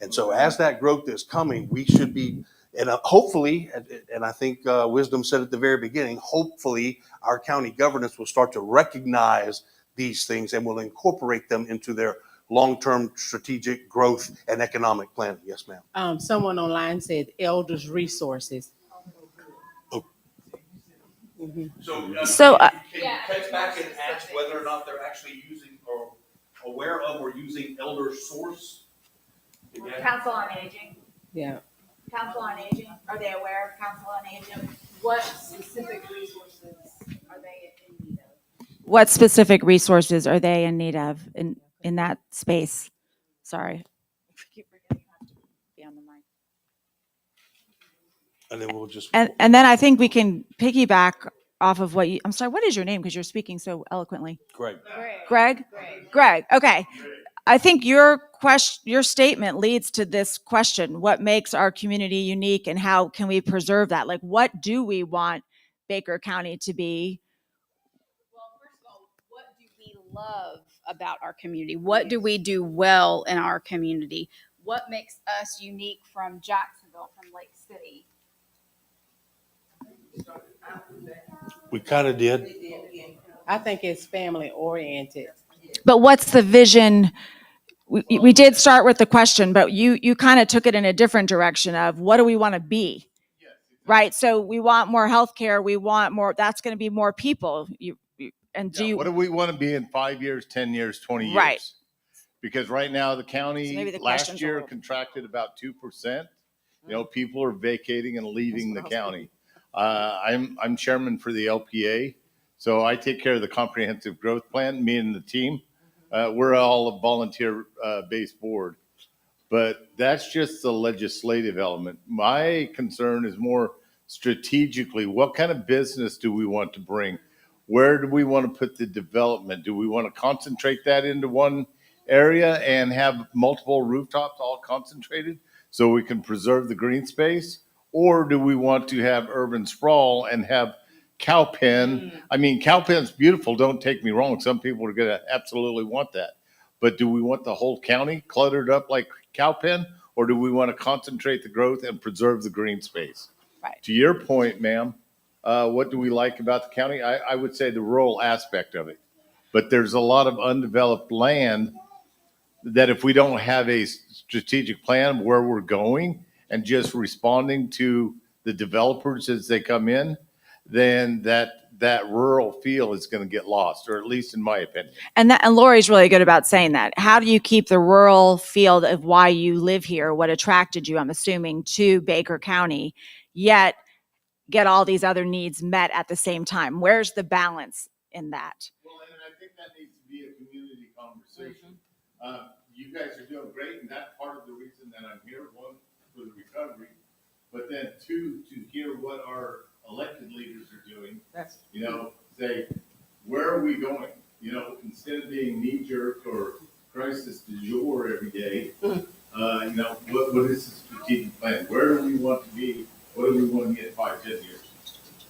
And so as that growth is coming, we should be And hopefully, and I think Wisdom said at the very beginning, hopefully our county governance will start to recognize these things and will incorporate them into their long-term strategic growth and economic planning. Yes, ma'am. Someone online said elders resources. So, can you catch back and ask whether or not they're actually using or aware of or using elder source? Council on Aging. Yeah. Council on Aging. Are they aware of Council on Aging? What specific resources are they in need of? What specific resources are they in need of in that space? Sorry. And then we'll just. And then I think we can piggyback off of what you, I'm sorry, what is your name? Because you're speaking so eloquently. Greg. Greg. Okay. I think your statement leads to this question. What makes our community unique and how can we preserve that? Like, what do we want Baker County to be? Well, first of all, what do we love about our community? What do we do well in our community? What makes us unique from Jacksonville, from Lake City? We kind of did. I think it's family oriented. But what's the vision? We did start with the question, but you kind of took it in a different direction of what do we want to be? Right? So we want more healthcare. We want more, that's going to be more people. What do we want to be in 5 years, 10 years, 20 years? Right. Because right now the So county maybe the last question's year a little- contracted about 2%. You know, people are vacating and leaving the county. I'm chairman for the LPA, so I take care of the comprehensive growth plan, me and the team. We're all a volunteer based board, but that's just the legislative element. My concern is more strategically, what kind of business do we want to bring? Where do we want to put the development? Do we want to concentrate that into one area and have multiple rooftops all concentrated so we can preserve the green space? Or do we want to have urban sprawl and have cow pen? I mean, cow pen's beautiful, don't take me wrong. Some people are going to absolutely want that. But do we want the whole county cluttered up like cow pen? Or do we want to concentrate the growth and preserve the green space? Right. To your point, ma'am, what do we like about the county? I would say the rural aspect of it. But there's a lot of undeveloped land that if we don't have a strategic plan where we're going and just responding to the developers as they come in, then that rural feel is going to get lost, or at least in my opinion. And Lori's really good about saying that. How do you keep the rural feel of why you live here, what attracted you, I'm assuming, to Baker County, yet get all these other needs met at the same time? Where's the balance in that? Well, and I think that needs to be a community conversation. You guys are doing great, and that's part of the reason that I'm here, one, for the recovery, but then two, to hear what our elected leaders are doing. You know, say, where are we going? You know, instead of being knee-jerk or crisis du jour every day, you know, what is the strategic plan? Where do we want to be? What do we want to get in 5, 10 years?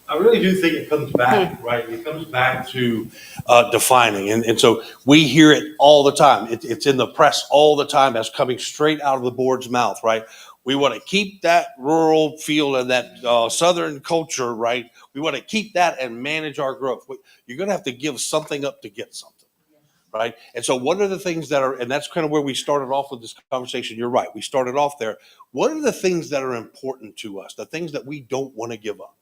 I really do think it comes back, right? It comes back to defining. And so we hear it all the time. It's in the press all the time. That's coming straight out of the board's mouth, right? We want to keep that rural feel and that Southern culture, right? We want to keep that and manage our growth. You're going to have to give something up to get something, right? And so what are the things that are, and that's kind of where we started off with this conversation. You're right. We started off there. What are the things that are important to us? The things that we don't want to give up?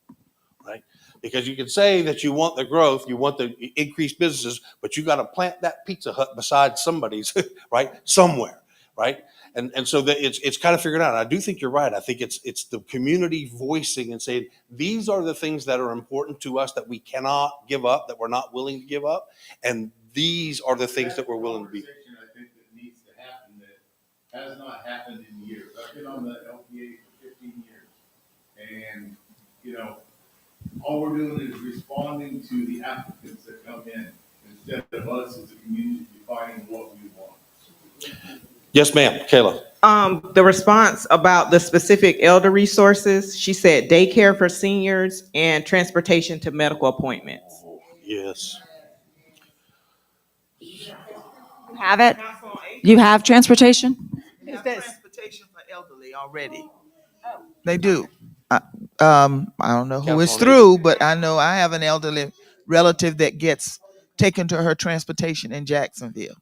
Right? Because you can say that you want the growth, you want the increased businesses, but you got to plant that Pizza Hut beside somebody's, right? Somewhere, right? And so that it's kind of figured out. I do think you're right. I think it's the community voicing and saying, these are the things that are important to us that we cannot give up, that we're not willing to give up. And these are the things that we're willing to be. I think that needs to happen that has not happened in years. I've been on the LPA for 15 years. And, you know, all we're doing is responding to the applicants that come in instead of us as a community defining what we want. Yes, ma'am. Kayla. The response about the specific elder resources, she said daycare for seniors and transportation to medical appointments. Yes. You have it? You have transportation? Transportation for elderly already. They do. I, I don't know who it's Council on through, but I know I have an elderly relative that gets taken to her transportation in Jacksonville.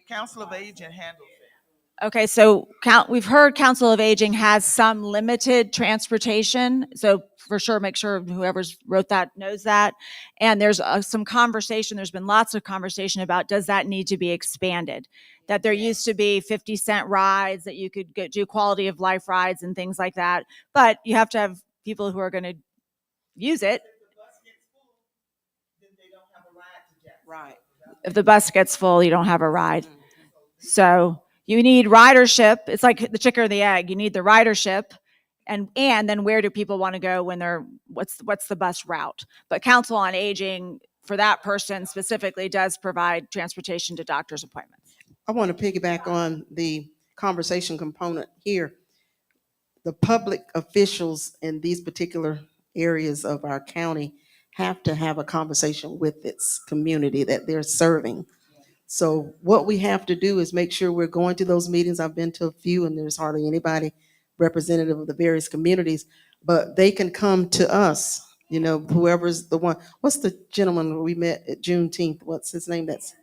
Council of Aging handles it. Okay, so we've heard Council of Aging has some limited transportation. So for sure, make sure whoever's wrote that knows that. And there's some conversation, there's been lots of conversation about, does that need to be expanded? That there used to be 50-cent rides, that you could do quality of life rides and things like that. But you have to have people who are going to use it. Right. If the bus gets full, you don't have a ride. So you need ridership. It's like the chicken or the egg. You need the ridership, and then where do people want to go when what's the bus route? But Council on Aging for that person specifically does provide transportation to doctor's appointments. I want to piggyback on the conversation component here. The public officials in these particular areas of our county have to have a conversation with its community that they're serving. So what we have to do is make sure we're going to those meetings. I've been to a few and there's hardly anybody representative of the various communities, but they can come to us, whoever's the one. What's the gentleman we met at Juneteenth? What's his name? That's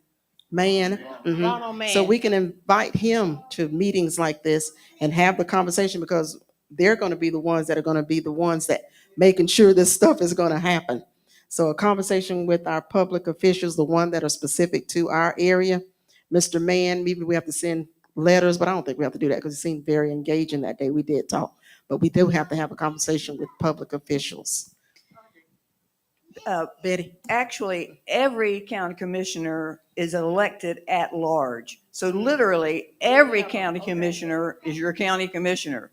Man. Ronald Mann. So we can invite him to meetings like this and have the conversation, because they're going to be the ones that are going to be the ones that making sure this stuff is going to happen. So a conversation with our public officials, the one that are specific to our area. Mr. Mann, maybe we have to send letters, but I don't think we have to do that because he seemed very engaging that day. We did talk, but we do have to have a conversation with public officials. Betty? Actually, every county commissioner is elected at large. So literally, every county commissioner is your county commissioner.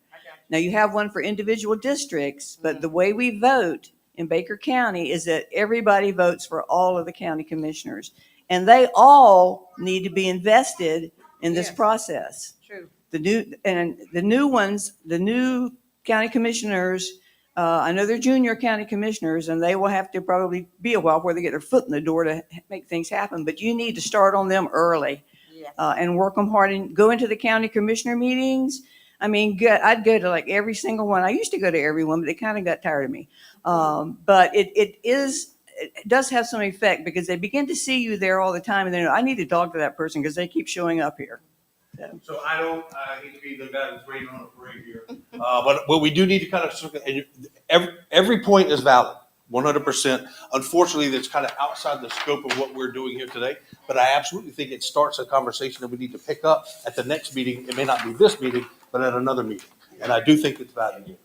Now, you have one for individual districts, but the way we vote in Baker County is that everybody votes for all of the county commissioners. And they all need to be invested in this process. True. The new ones, the new county commissioners, I know they're junior county commissioners, and they will have to probably be a while before they get their foot in the door to make things happen. But you need to start on them early, and work them hard and go into the county commissioner meetings. I mean, I'd go to like every single one. I used to go to every one, but they kind of got tired of me. But it does have some effect, because they begin to see you there all the time, and they know, I need to talk to that person because they keep showing up here. So I hate to be the guy that's waiting on a parade here, but what we do need to kind of, and every point is valid, 100%. Unfortunately, that's kind of outside the scope of what we're doing here today, but I absolutely think it starts a conversation that we need to pick up at the next meeting. It may not be this meeting, but at another meeting, and I do think it's valid.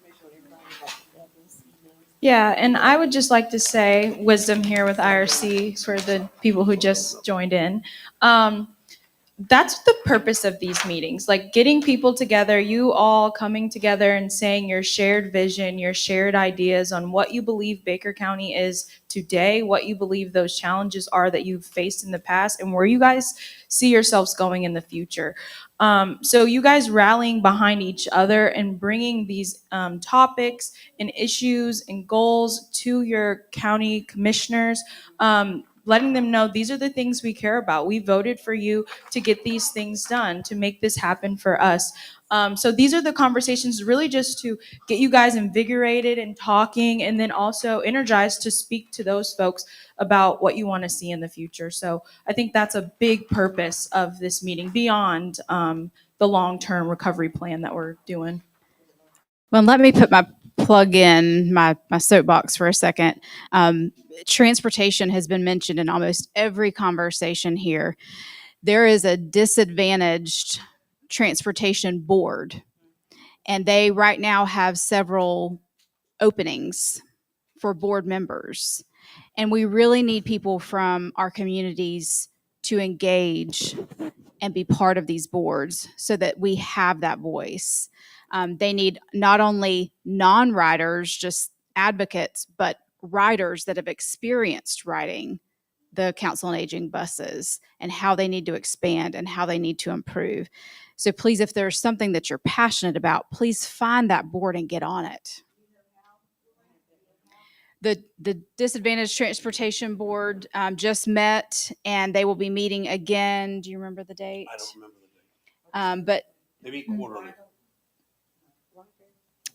Yeah, and I would just like to say wisdom here with IRC for the people who just joined in. That's the purpose of these meetings, like getting people together, you all coming together and saying your shared vision, your shared ideas on what you believe Baker County is today, what you believe those challenges are that you've faced in the past, and where you guys see yourselves going in the future. So you guys rallying behind each other and bringing these topics and issues and goals to your county commissioners, letting them know these are the things we care about. We voted for you to get these things done, to make this happen for us. So these are the conversations really just to get you guys invigorated and talking, and then also energized to speak to those folks about what you want to see in the future. So I think that's a big purpose of this meeting beyond the long-term recovery plan that we're doing. Well, let me put my plug in my soapbox for a second. Transportation has been mentioned in almost every conversation here. There is a disadvantaged transportation board, and they right now have several openings for board members. And we really need people from our communities to engage and be part of these boards so that we have that voice. They need not only non-riders, just advocates, but riders that have experienced riding the Council on Aging buses and how they need to expand and how they need to improve. So please, if there's something that you're passionate about, please find that board and get on it. The Disadvantaged Transportation Board just met, and they will be meeting again. Do you remember the date? I don't remember the date. But Maybe quarterly.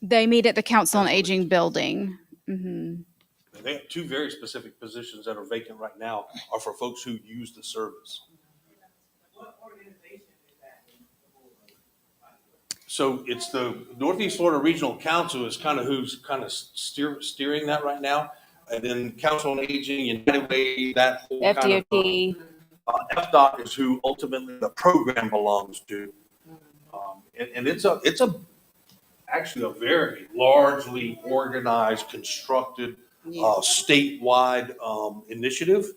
They meet at the Council on Aging building. Mhm. They have two very specific positions that are vacant right now are for folks who use the service. So it's the Northeast Florida Regional Council is kind of who's kind of steering that right now. And then Council on Aging, United Way, that whole kind of, FDOT. FDOT is who ultimately the program belongs to. And it's actually a very largely organized, constructed, statewide initiative.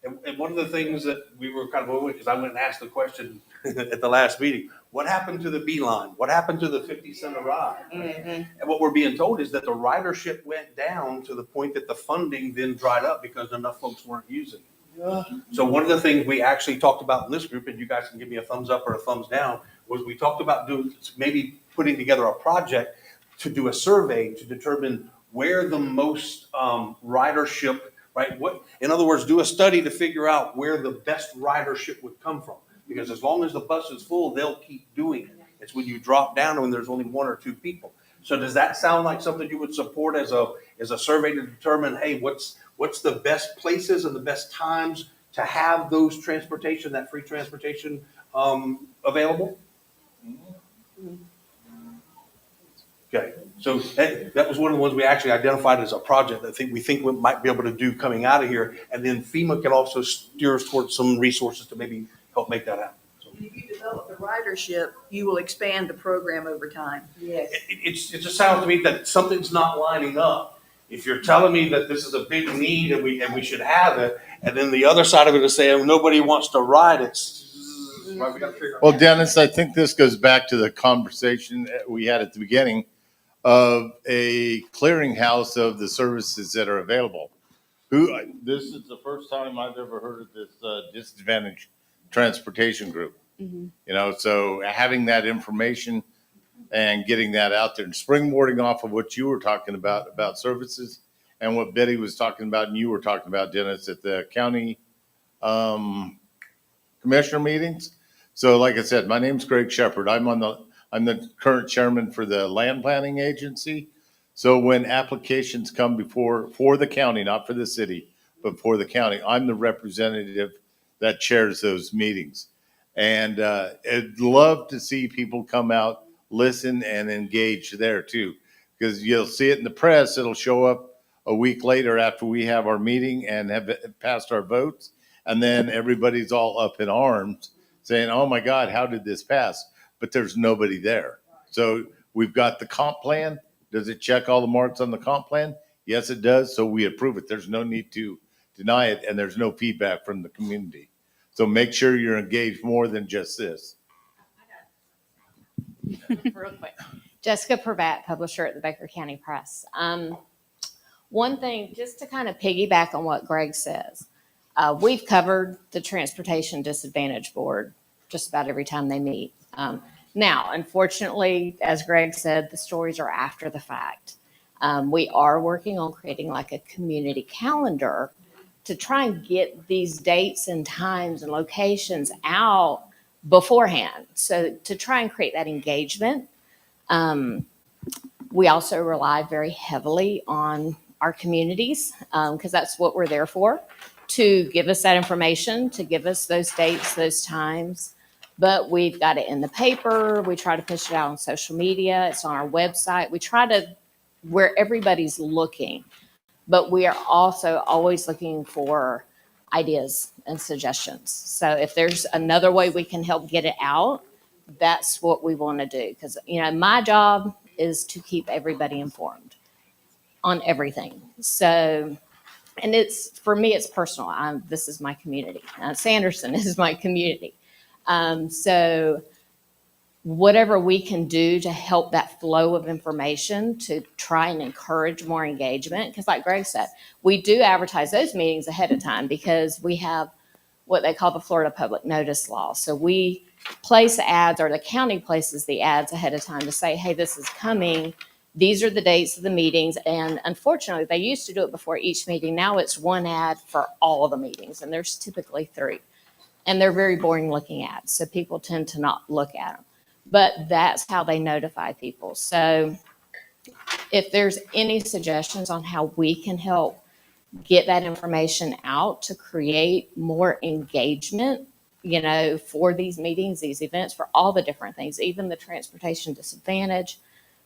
And one of the things that we were kind of over, because I went and asked the question at the last meeting, what happened to the Beeline? What happened to the 50 cent a ride? And what we're being told is that the ridership went down to the point that the funding then dried up because enough folks weren't using it. So one of the things we actually talked about in this group, and you guys can give me a thumbs up or a thumbs down, was we talked about maybe putting together a project to do a survey to determine where the most ridership, right? In other words, do a study to figure out where the best ridership would come from. Because as long as the bus is full, they'll keep doing it. It's when you drop down when there's only one or two people. So does that sound like something you would support as a survey to determine, hey, what's the best places and the best times to have those transportation, that free transportation available? Okay, so that was one of the ones we actually identified as a project that we think we might be able to do coming out of here. And then FEMA can also steer us towards some resources to maybe help make that happen. So, And if you develop the ridership, you will expand the program over time. Yes. it just sounds to me that something's not lining up. If you're telling me that this is a big need and we should have it, and then the other side of it is saying nobody wants to ride it. Right, we gotta figure out. Well, Dennis, I think this goes back to the conversation we had at the beginning of a clearinghouse of the services that are available. This is the first time I've ever heard of this disadvantaged transportation group. You know, so having that information and getting that out there and springboarding off of what you were talking about services and what Betty was talking about and you were talking about, Dennis, at the county commissioner meetings. So like I said, my name's Greg Shepard. I'm the current chairman for the land planning agency. So when applications come for the county, not for the city, but for the county, I'm the representative that chairs those meetings. And I'd love to see people come out, listen, and engage there too. Because you'll see it in the press, it'll show up a week later after we have our meeting and have passed our votes. And then everybody's all up in arms saying, oh my God, how did this pass? But there's nobody there. So we've got the comp plan. Does it check all the marks on the comp plan? Yes, it does. So we approve it. There's no need to deny it, and there's no feedback from the community. So make sure you're engaged more than just this. Real quick. Jessica Pravat, publisher at the Baker County Press. One thing, just to kind of piggyback on what Greg says, we've covered the Transportation Disadvantage Board just about every time they meet. Now, unfortunately, as Greg said, the stories are after the fact. We are working on creating like a community calendar to try and get these dates and times and locations out beforehand. So to try and create that engagement. We also rely very heavily on our communities because that's what we're there for, to give us that information, to give us those dates, those times. But we've got it in the paper. We try to push it out on social media. It's on our website. We try to where everybody's looking, but we are also always looking for ideas and suggestions. So if there's another way we can help get it out, that's what we want to do. Because, you know, my job is to keep everybody informed on everything. So, and it's, for me, it's personal. This is my community. Sanderson is my community. So whatever we can do to help that flow of information to try and encourage more engagement. Because like Greg said, we do advertise those meetings ahead of time because we have what they call the Florida Public Notice Law. So we place ads, or the county places the ads ahead of time to say, hey, this is coming. These are the dates of the meetings. And unfortunately, they used to do it before each meeting. Now it's one ad for all of the meetings, and there's typically 3. And they're very boring looking ads, so people tend to not look at them. but that's how they notify people. So if there's any suggestions on how we can help get that information out to create more engagement, for these meetings, these events, for all the different things, even the transportation disadvantage,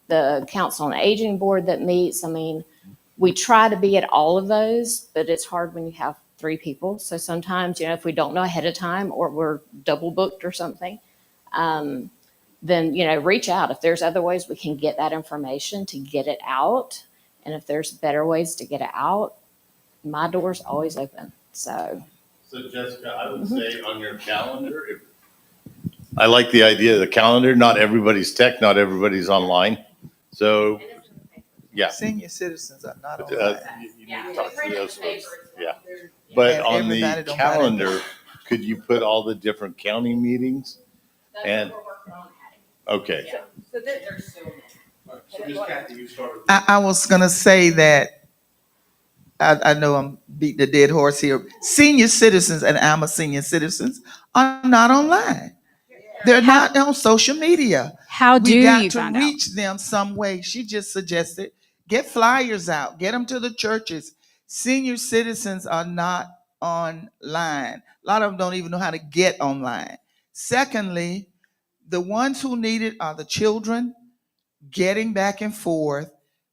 the council on aging board that meets. I mean, we try to be at all of those, but it's hard when you have 3 people. So sometimes, if we don't know ahead of time or we're double booked or something, then, reach out. If there's other ways we can get that information to get it out, and if there's better ways to get it out, my door's always open. So Jessica, I would say on your calendar, I like the idea of the calendar. Not everybody's tech, not everybody's online. So, yeah. Senior citizens are not You online. need to talk to those folks. Yeah. But And on the everybody don't buy that. calendar, could you put all the different county meetings? And, okay. So there's So Ms. Kathy, you started. I was gonna say that, I know I'm beating a dead horse here. Senior citizens, and I'm a senior citizens, are not online. They're not on social media. How do We you got to find out? reach them some way. She just suggested, get flyers out, get them to the churches. Senior citizens are not online. A lot of them don't even know how to get online. Secondly, the ones who need it are the children, getting back and forth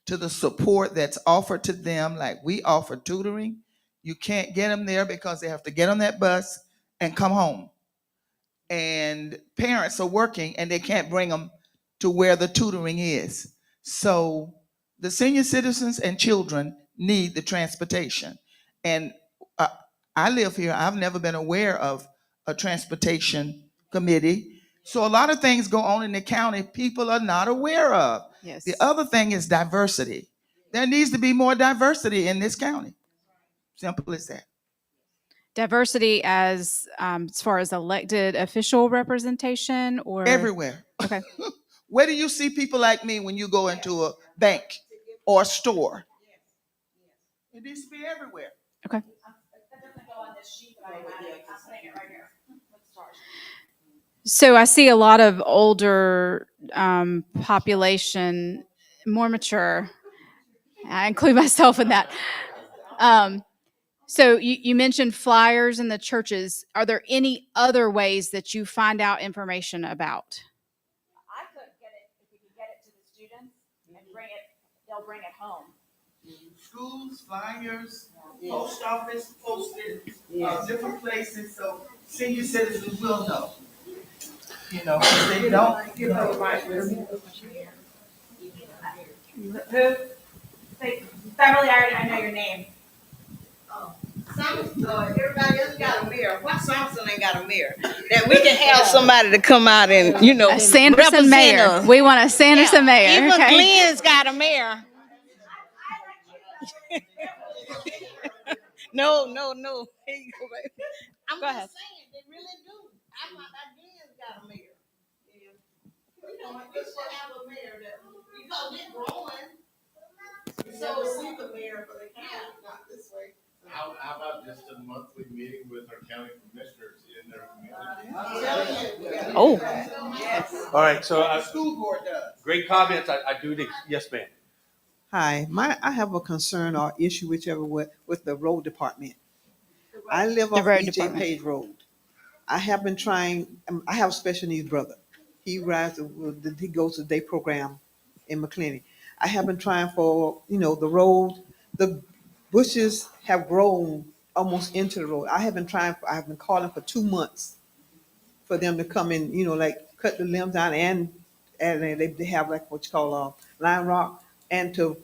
to the support that's offered to them, like we offer tutoring. You can't get them there because they have to get on that bus and come home. And parents are working and they can't bring them to where the tutoring is. So the senior citizens and children need the transportation. And uh, I live here, I've never been aware of a transportation committee. So a lot of things go on in the county people are not aware of. Yes. The other thing is diversity. There needs to be more diversity in this county. Simple as that. Diversity as far as elected official representation or Everywhere. Okay. Where do you see people like me when you go into a bank or a store? It needs to be everywhere. Okay. So I see a lot of older population, more mature. I include myself in that. So you mentioned flyers in the churches. Are there any other ways that you find out information about? I could get it, if you could get it to the students and they'll bring it home. Schools, flyers, post office, posted, different places, so senior citizens will know. You know, if they don't, Who? Beverly, I know your name. Everybody else got a mirror. Why Samson ain't got a mirror? That we can have somebody to come out and, A Sanderson represent mayor. us. We want a Sanderson mayor. Even Okay. Glenn's got a mirror. No. Here you go, baby. I'm Go ahead. just saying, they really do. I thought that Glenn's got a mirror. We should have a mayor because they're growing. So see the mayor for the county, not this way. How about just a monthly meeting with our county commissioners in their community? Oh. All right, so school board does. great comments. I do, yes, ma'am. Hi, I have a concern or issue, whichever with the road department. I live off road E.J. department. Page Road. I have been trying, I have a special needs brother. He goes to the day program in McClenny. I have been trying for, the road, the bushes have grown almost into the road. I have been calling for 2 months for them to come in, like cut the limbs down and they have like what you call line rock and to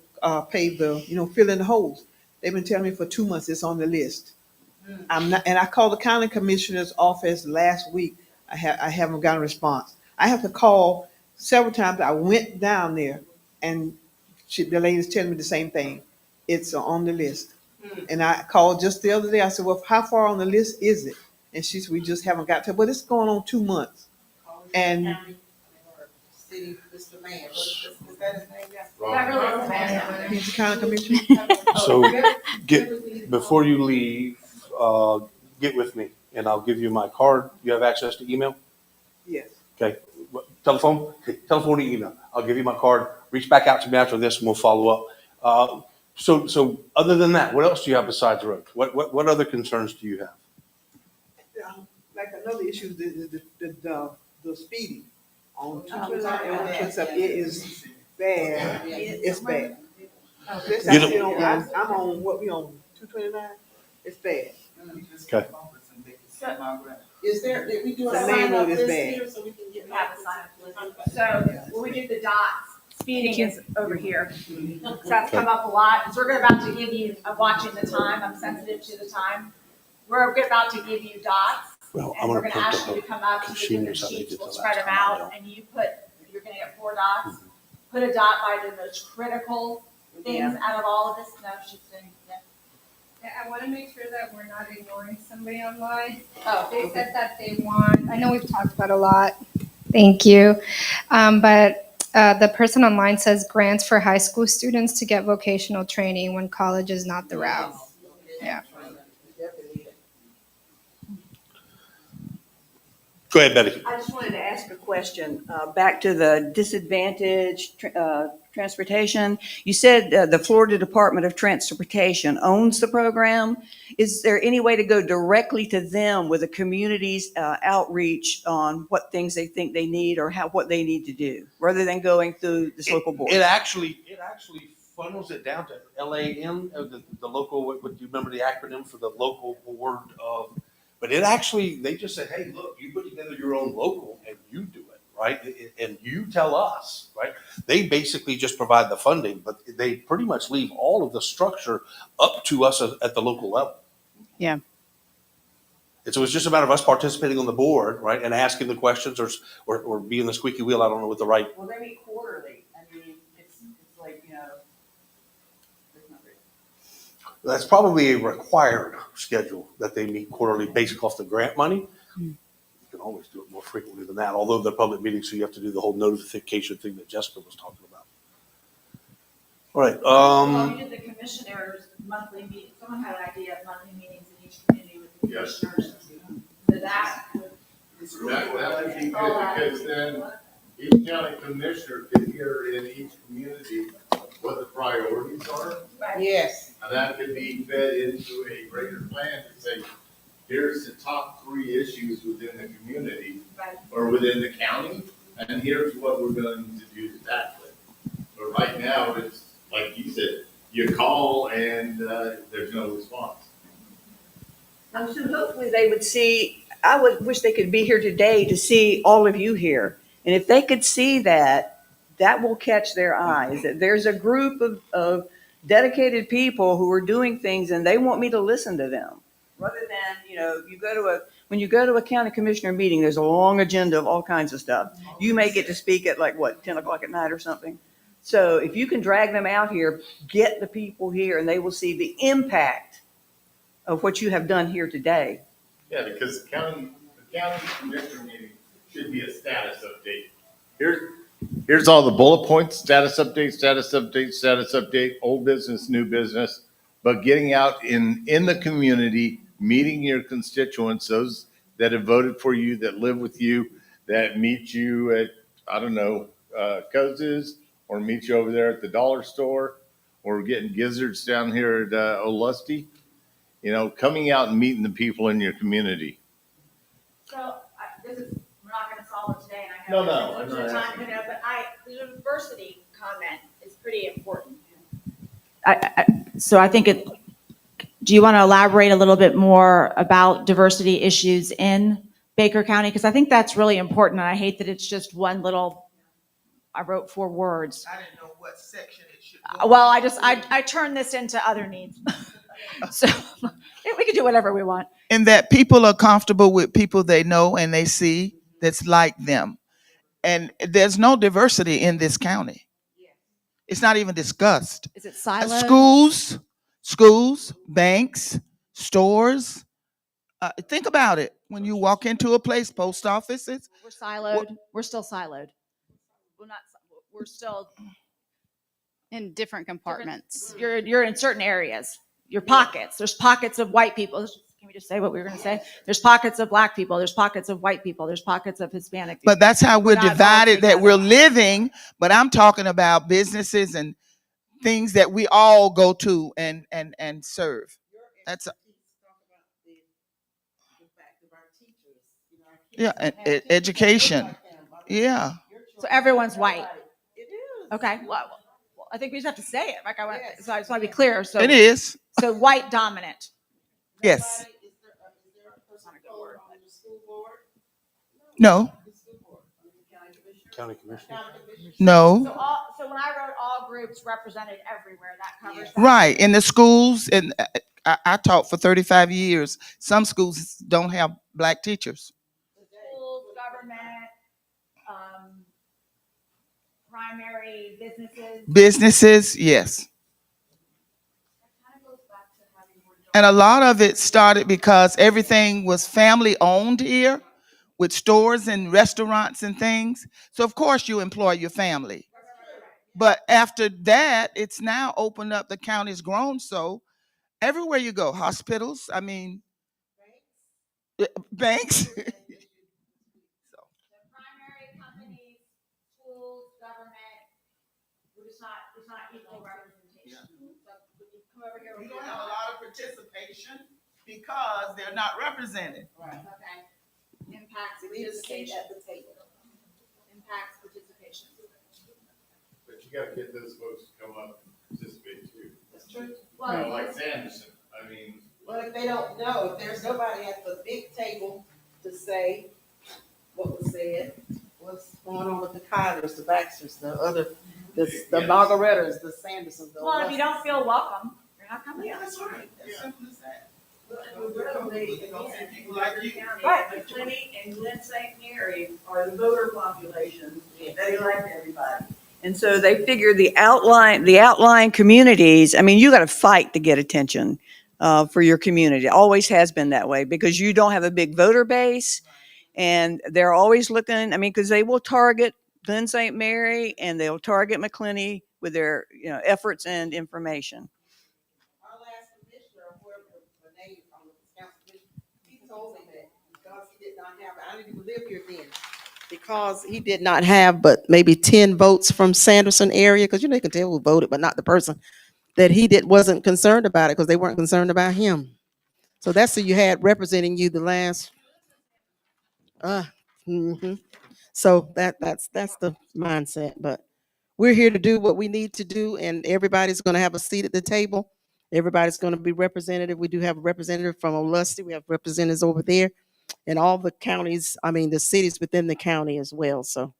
pave the, fill in the holes. They've been telling me for 2 months it's on the list. I'm not, and I called the county commissioner's office last week. I haven't gotten a response. I have to call several times. I went down there and the lady's telling me the same thing. It's on the list. And I called just the other day. I said, well, how far on the list is it? And she said, we just haven't got to, but it's going on 2 months. And City, Mr. Mayor, is that his name? he's the county commissioner. So before you leave, get with me and I'll give you my card. You have access to email? Yes. Okay. Telephone? Okay, telephone or email. I'll give you my card. Reach back out to me after this and we'll follow up. So other than that, what else do you have besides roads? What other concerns do you have? Like another issue, the speeding on 229 and 127, it is bad. It's bad. Especially I'm on, what we on, 229? It's bad. Okay. Is there, did we do a main road is bad? So we can get So when we do the dots, speeding is over here. So that's come up a lot. So we're about to give you, I'm watching the time, I'm sensitive to the time. We're about to give you dots. Well, And we're gonna ask you to come up to the different sheets, we'll spread them out, and you're gonna get 4 dots. Put a dot by the most critical things out of all of this. No, she's doing, Yeah, I want to make sure that we're not ignoring somebody online. Oh, They said that they want, I know we've talked about a lot. Thank you. But the person online says grants for high school students to get vocational training when college is not the route. Yeah. Go ahead, Betty. I just wanted to ask a question, back to the disadvantaged transportation. You said the Florida Department of Transportation owns the program. Is there any way to go directly to them with a community's outreach on what things they think they need or what they need to do, rather than going through this local board? It actually funnels it down to LAM, the local, what do you remember the acronym for the local board of? But it actually, they just said, hey, look, you put together your own local and you do it, right? And you tell us, right? They basically just provide the funding, but they pretty much leave all of the structure up to us at the local level. Yeah. And so it's just a matter of us participating on the board, right? And asking the questions or being the squeaky wheel. I don't know what the right. Well, they meet quarterly. I mean, it's like, you know. That's probably a required schedule that they meet quarterly based off the grant money. You can always do it more frequently than that, although they're public meetings, so you have to do the whole notification thing that Jessica was talking about. All right. Well, you did the commissioners' monthly meeting. Someone had an idea of monthly meetings in each community with the commissioners. So that would. That would be good, because then each county commissioner can hear in each community what the priorities are. Yes. And that could be fed into a greater plan to say, here's the top 3 issues within the community or within the county, and here's what we're going to do to tackle it. But right now, it's like you said, you call and there's no response. So hopefully they would see, I would wish they could be here today to see all of you here. And if they could see that, that will catch their eyes, that there's a group of dedicated people who are doing things and they want me to listen to them. Rather than, you know, when you go to a county commissioner meeting, there's a long agenda of all kinds of stuff. You may get to speak at 10 o'clock at night or something. So if you can drag them out here, get the people here and they will see the impact of what you have done here today. Yeah, because the county commissioner meeting should be a status update. Here's all the bullet points: status update, status update, status update, old business, new business. But getting out in the community, meeting your constituents, those that have voted for you, that live with you, that meet you at, I don't know, Coze's, or meet you over there at the dollar store, or getting gizzards down here at Olusty. You know, coming out and meeting the people in your community. So this is, we're not going to solve it today, and I know No, there's no time, you know, but the diversity comment is pretty important. So I think do you want to elaborate a little bit more about diversity issues in Baker County? Because I think that's really important, and I hate that it's just one little, I wrote 4 words. I didn't know what section it should go. Well, I turned this into other needs. So we can do whatever we want. And that people are comfortable with people they know and they see that's like them. And there's no diversity in this county. It's not even discussed. Is it siloed? Schools, banks, stores. Think about it. When you walk into a place, post offices. We're siloed. We're still siloed. We're still in different compartments. You're in certain areas. Your pockets. There's pockets of white people. can we just say what we were going to say? There's pockets of Black people, there's pockets of white people, there's pockets of Hispanic people. But that's how we're not all divided, that together. we're living. But I'm talking about businesses and things that we all go to and serve. That's yeah, education. Yeah. So everyone's white. Okay. Well, I think we just have to say it. Like so I just want to be clear. So It is. So white dominant. Yes. No. County commissioner. No. So when I wrote all groups represented everywhere, that covers that. Right. In the schools, and I taught for 35 years. Some schools don't have Black teachers. Schools, government, primary businesses. Businesses, yes. And a lot of it started because everything was family owned here with stores and restaurants and things. So of course you employ your family. But after that, it's now opened up. The county's grown, so everywhere you go, hospitals, I mean, banks. Primary companies, schools, government, it's not equal representation. So come over here. We don't have a lot of participation because they're not represented. Right. Okay. Impacts participation. At the table. Impacts participation. But you gotta get those folks to come up and participate too. That's true. You know, like Sanderson, I mean. Well, if they don't know, if there's nobody at the big table to say what was said, what's going on with the Connors, the Baxters, the other, the Margarettas, the Sandersons. Well, if you don't feel welcome, you're not coming. Yeah, that's right. That's simple as that. Right, McClenny and Glen St. Mary are the voter population that elect everybody. And so they figure the outlying communities, I mean, you got to fight to get attention for your community. It always has been that way because you don't have a big voter base and they're always looking, I mean, because they will target Glen St. Mary and they'll target McClenny with their, efforts and information. Our last commissioner, whoever the name on the council commission, he told me that because he did not have, I didn't even live here then, because he did not have but maybe 10 votes from Sanderson area, because you can tell who voted, but not the person, that he wasn't concerned about it because they weren't concerned about him. So that's who you had representing you the last. So that's the mindset. But we're here to do what we need to do, and everybody's going to have a seat at the table. Everybody's going to be represented. We do have a representative from Olustee. We have representatives over there, and all the counties. I mean, the cities within the county as well. So.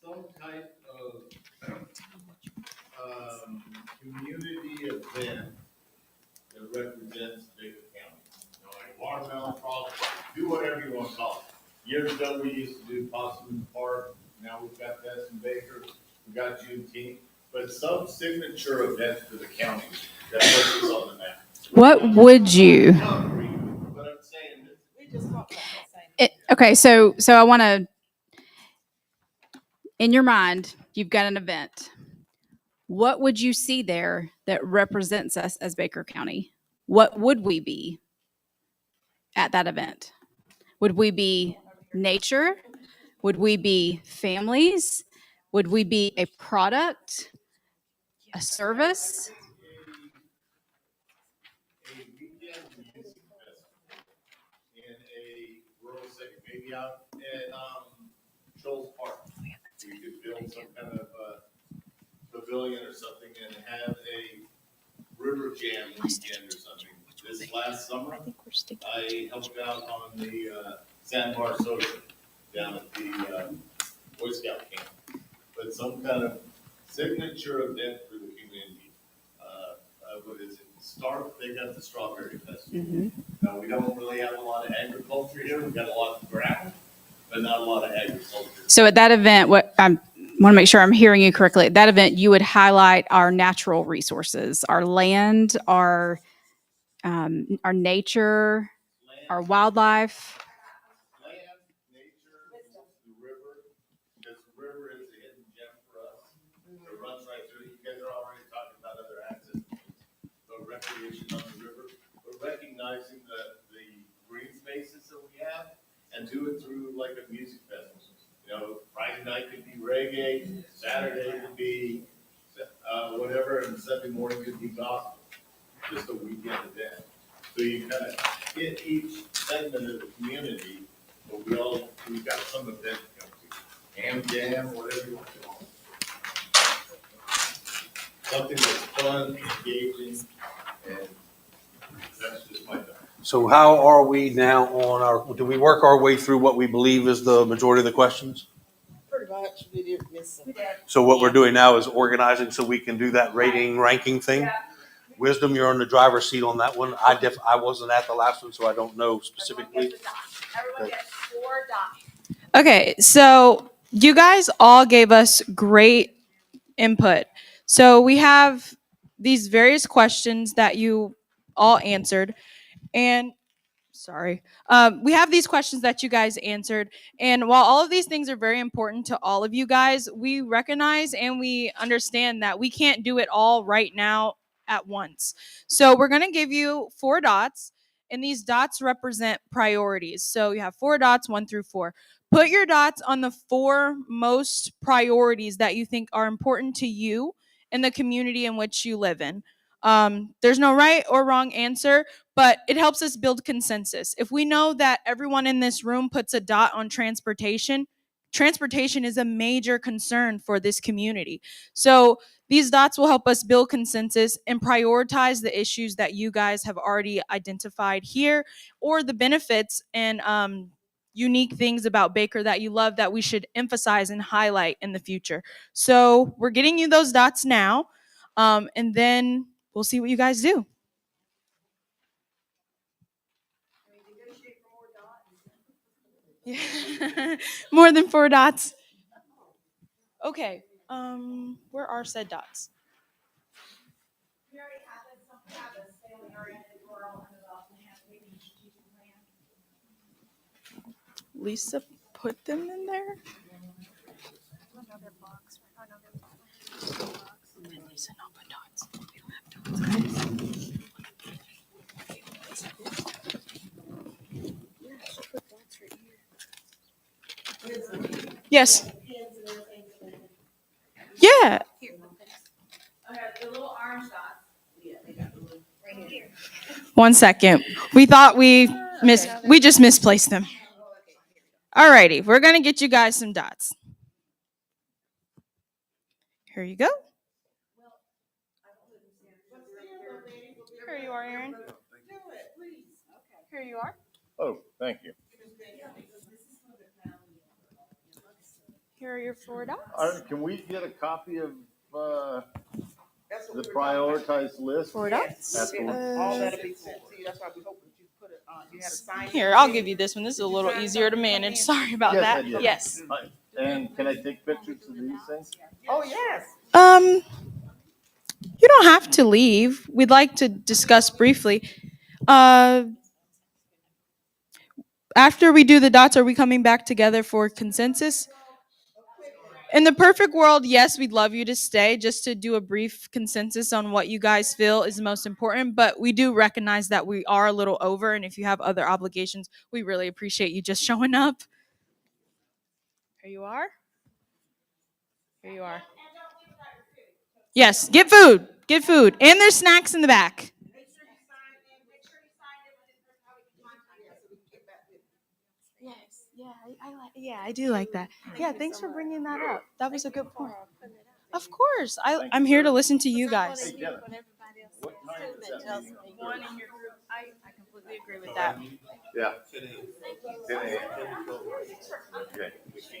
Some type of community event that represents Baker County. Like a watermelon frolic, do whatever you want to call it. Years ago, we used to do Possum in the Park. Now we've got that in Baker. We've got Juneteenth. But some signature event for the county that puts us on the map. What would you? But I'm saying this. Okay, so I want to. In your mind, you've got an event. What would you see there that represents us as Baker County? What would we be at that event? Would we be nature? Would we be families? Would we be a product? A service? A weekend music festival in a rural setting, maybe out at Shoals Park. We could build some kind of pavilion or something and have a river jam weekend or something. This last summer, I helped out on the Sandbar Social down at the Boy Scout camp. But some kind of signature event for the community. What is it? They got the Strawberry Festival. Now, we don't really have a lot of agriculture here. We've got a lot of ground, but not a lot of agriculture. So at that event, what I want to make sure I'm hearing you correctly. At that event, you would highlight our natural resources, our land, our nature, our wildlife. Land, nature, the river. This river is a hidden gem for us. It runs right through. You guys are already talking about like a music festival. You know, Friday night could be reggae, Saturday could be whatever, and Sunday morning could be gospel. Just a weekend event. So you kind of hit each segment of the community, but we've got some event to come to. Ham jam, whatever you want to call it. Something that's fun, engaging, and that's just my thought. So how are we now do we work our way through what we believe is the majority of the questions? Pretty much, we did miss some. So what we're doing now is organizing so we can do that ranking thing. Wisdom, you're on the driver's seat on that one. I wasn't at the last one, so I don't know specifically. Everyone gets 4 dots. Okay, so you guys all gave us great input. So we have these various questions that you all answered, and we have these questions that you guys answered. And while all of these things are very important to all of you guys, we recognize and we understand that we can't do it all right now at once. So we're going to give you 4 dots, and these dots represent priorities. So you have 4 dots, 1 through 4. Put your dots on the 4 most priorities that you think are important to you in the community in which you live in. There's no right or wrong answer, but it helps us build consensus. If we know that everyone in this room puts a dot on transportation, transportation is a major concern for this community. So these dots will help us build consensus and prioritize the issues that you guys have already identified here, or the benefits and unique things about Baker that you love that we should emphasize and highlight in the future. So we're getting you those dots now, and then we'll see what you guys do. Yeah. More than 4 dots. Okay. Where are said dots? Lisa put them in there? Lisa, no, put dots. We don't have dots. Yes. Yeah. The little orange dots. One second. We thought we just misplaced them. Alrighty, we're gonna get you guys some dots. Here you go. Here you are, Aaron. Here you are. Oh, thank you. Here are your 4 dots. Can we get a copy of the prioritized list? 4 dots. All that'll be sent to you. That's why we hope that you put it on. You had to sign. Here, I'll give you this one. This is a little easier to manage. Sorry about Yes, that. I did. Yes. And can I take pictures of these things? Oh, yes. You don't have to leave. We'd like to discuss briefly. After we do the dots, are we coming back together for consensus? In the perfect world, yes, we'd love you to stay just to do a brief consensus on what you guys feel is the most important. But we do recognize that we are a little over. And if you have other obligations, we really appreciate you just showing up. Here you are. Here you are. Yes, get food. Get food. And there's snacks in the back. Yes, I do like that. Yeah, thanks for bringing that up. That was a good point. Of course. I'm here to listen to you guys. Hey, Jenna, what time is that meeting? One in your group. I completely agree with that. Yeah. 10 a.m. Okay,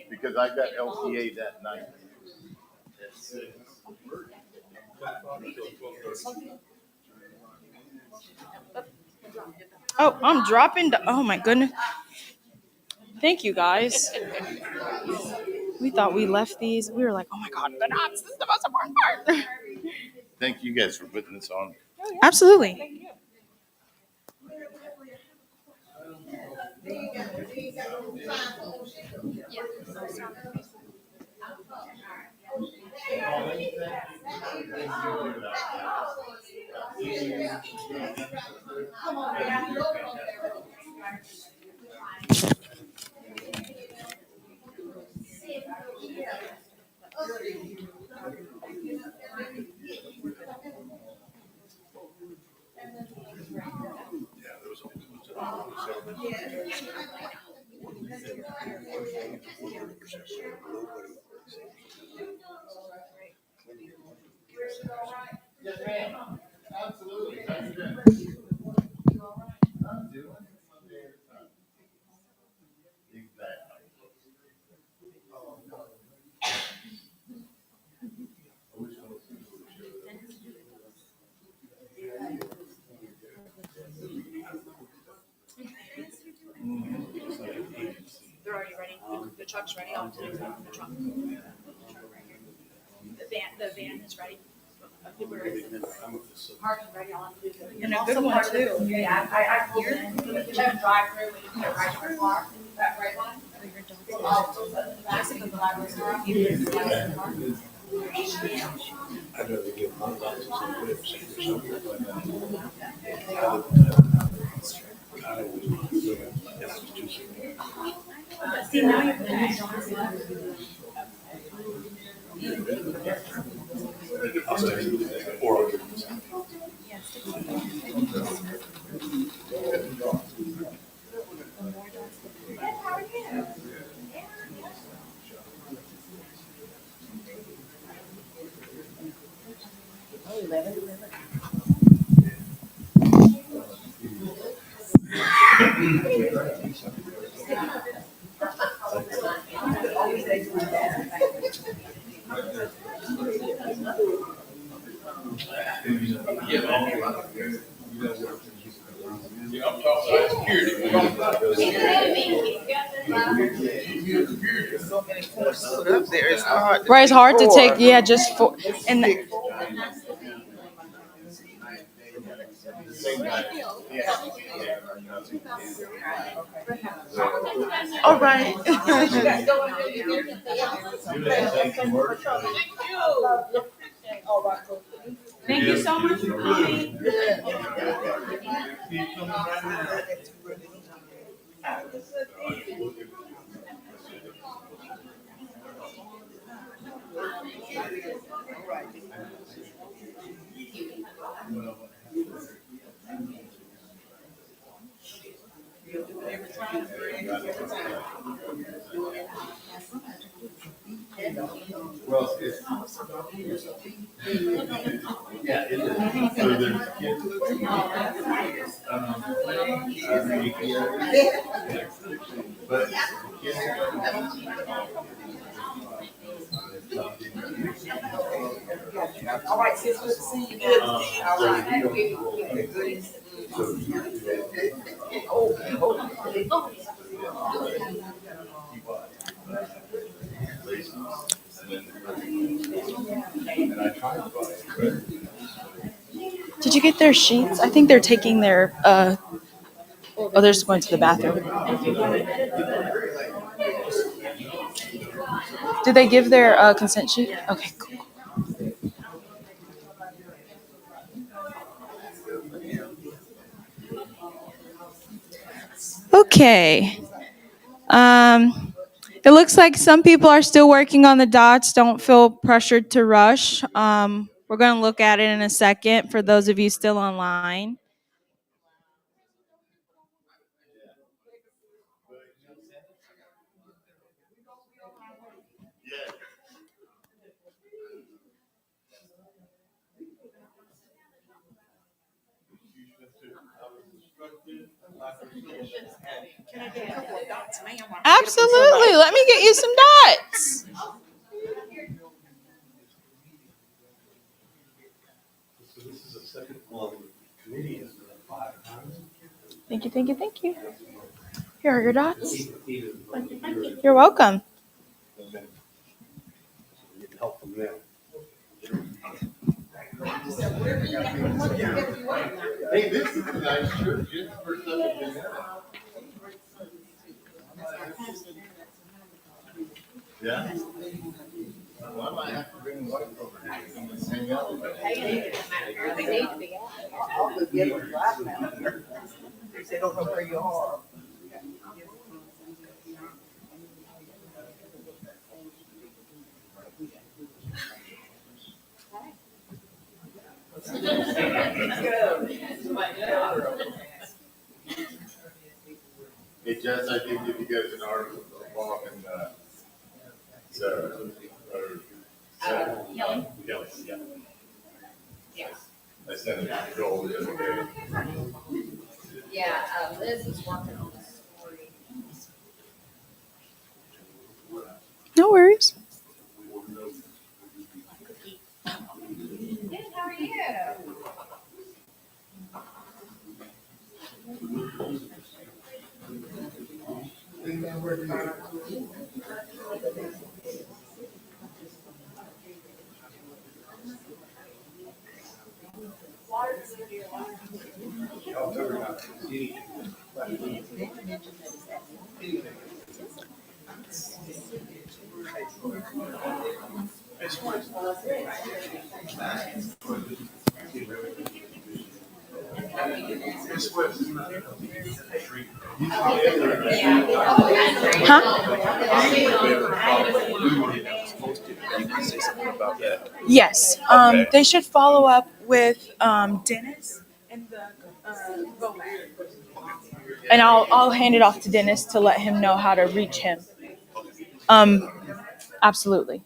because I got LTA that night. Oh, I'm dropping. Oh my goodness. Thank you guys. We thought we left these. We were like, oh my God, the dots. This is the most important part. Thank you guys for putting this on. Absolutely. They're already ready. The truck's ready. I'll do the truck. The van is ready. Parking ready. I'll do the. And a good one too. Yeah, I here. You have a drive through when you put it right in the car. That right one. I'd rather get my dogs some whips or something like that. See, now you're. I'll stay or Right, it's hard to take. Yeah, just for and. All right. Thank you so much for coming. Well, it's, yeah, it is. So there's kids, but All right, sis, good to see you. Good to see you. All right. Did you get their sheets? I think they're taking their. Oh, they're just going to the bathroom. Did they give their consent sheet? Okay, cool. Okay. It looks like some people are still working on the dots. Don't feel pressured to rush. We're going to look at it in a second for those of you still online. Absolutely. Let me get you some dots. So this is the second one. The committee has done 5 times. Thank you, thank you, thank you. Here are your dots. You're welcome. Getting help from them. hey, this is a nice church. It's the first time I've been there. Yeah? Well, I might have to bring wife over here and hang out with They don't know where you are. Hey, Jess, I did give you guys an article involving, Sarah, or Sarah. Kelly, yeah. Yes. I sent it to Joel the other day. Yeah, Liz is working on the story. No worries. Good, how are you? Yes. They should follow up with Dennis and the VOMAC. And I'll hand it off to Dennis to let him know how to reach him. Absolutely.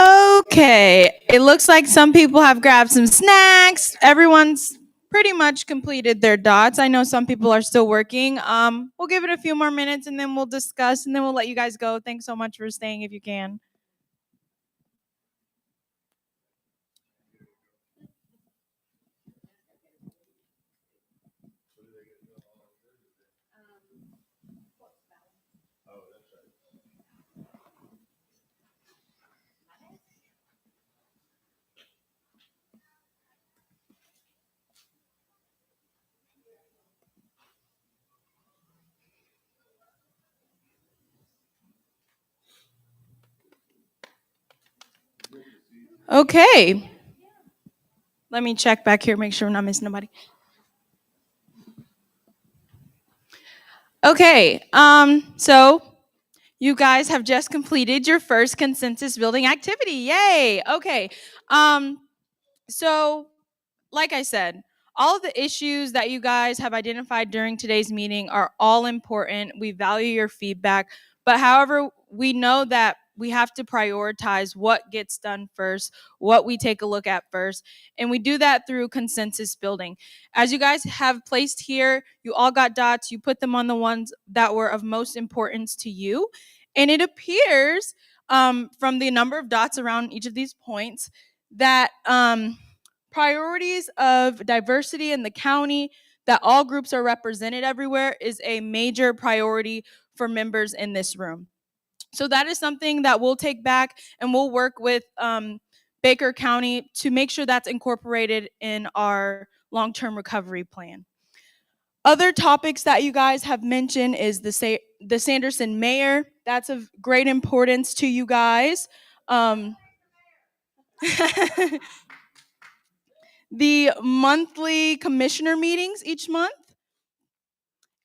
Okay, it looks like some people have grabbed some snacks. Everyone's pretty much completed their dots. I know some people are still working. We'll give it a few more minutes and then we'll discuss and then we'll let you guys go. Thanks so much for staying if you can. Okay. Let me check back here, make sure I'm not missing nobody. Okay, so you guys have just completed your first consensus building activity. Yay. Okay. So like I said, all of the issues that you guys have identified during today's meeting are all important. We value your feedback, but however, we know that we have to prioritize what gets done first, what we take a look at first, and we do that through consensus building. As you guys have placed here, you all got dots, you put them on the ones that were of most importance to you, and it appears from the number of dots around each of these points that priorities of diversity in the county, that all groups are represented everywhere, is a major priority for members in this room. So that is something that we'll take back and we'll work with Baker County to make sure that's incorporated in our long-term recovery plan. Other topics that you guys have mentioned is the Sanderson mayor. That's of great importance to you guys. The monthly commissioner meetings each month.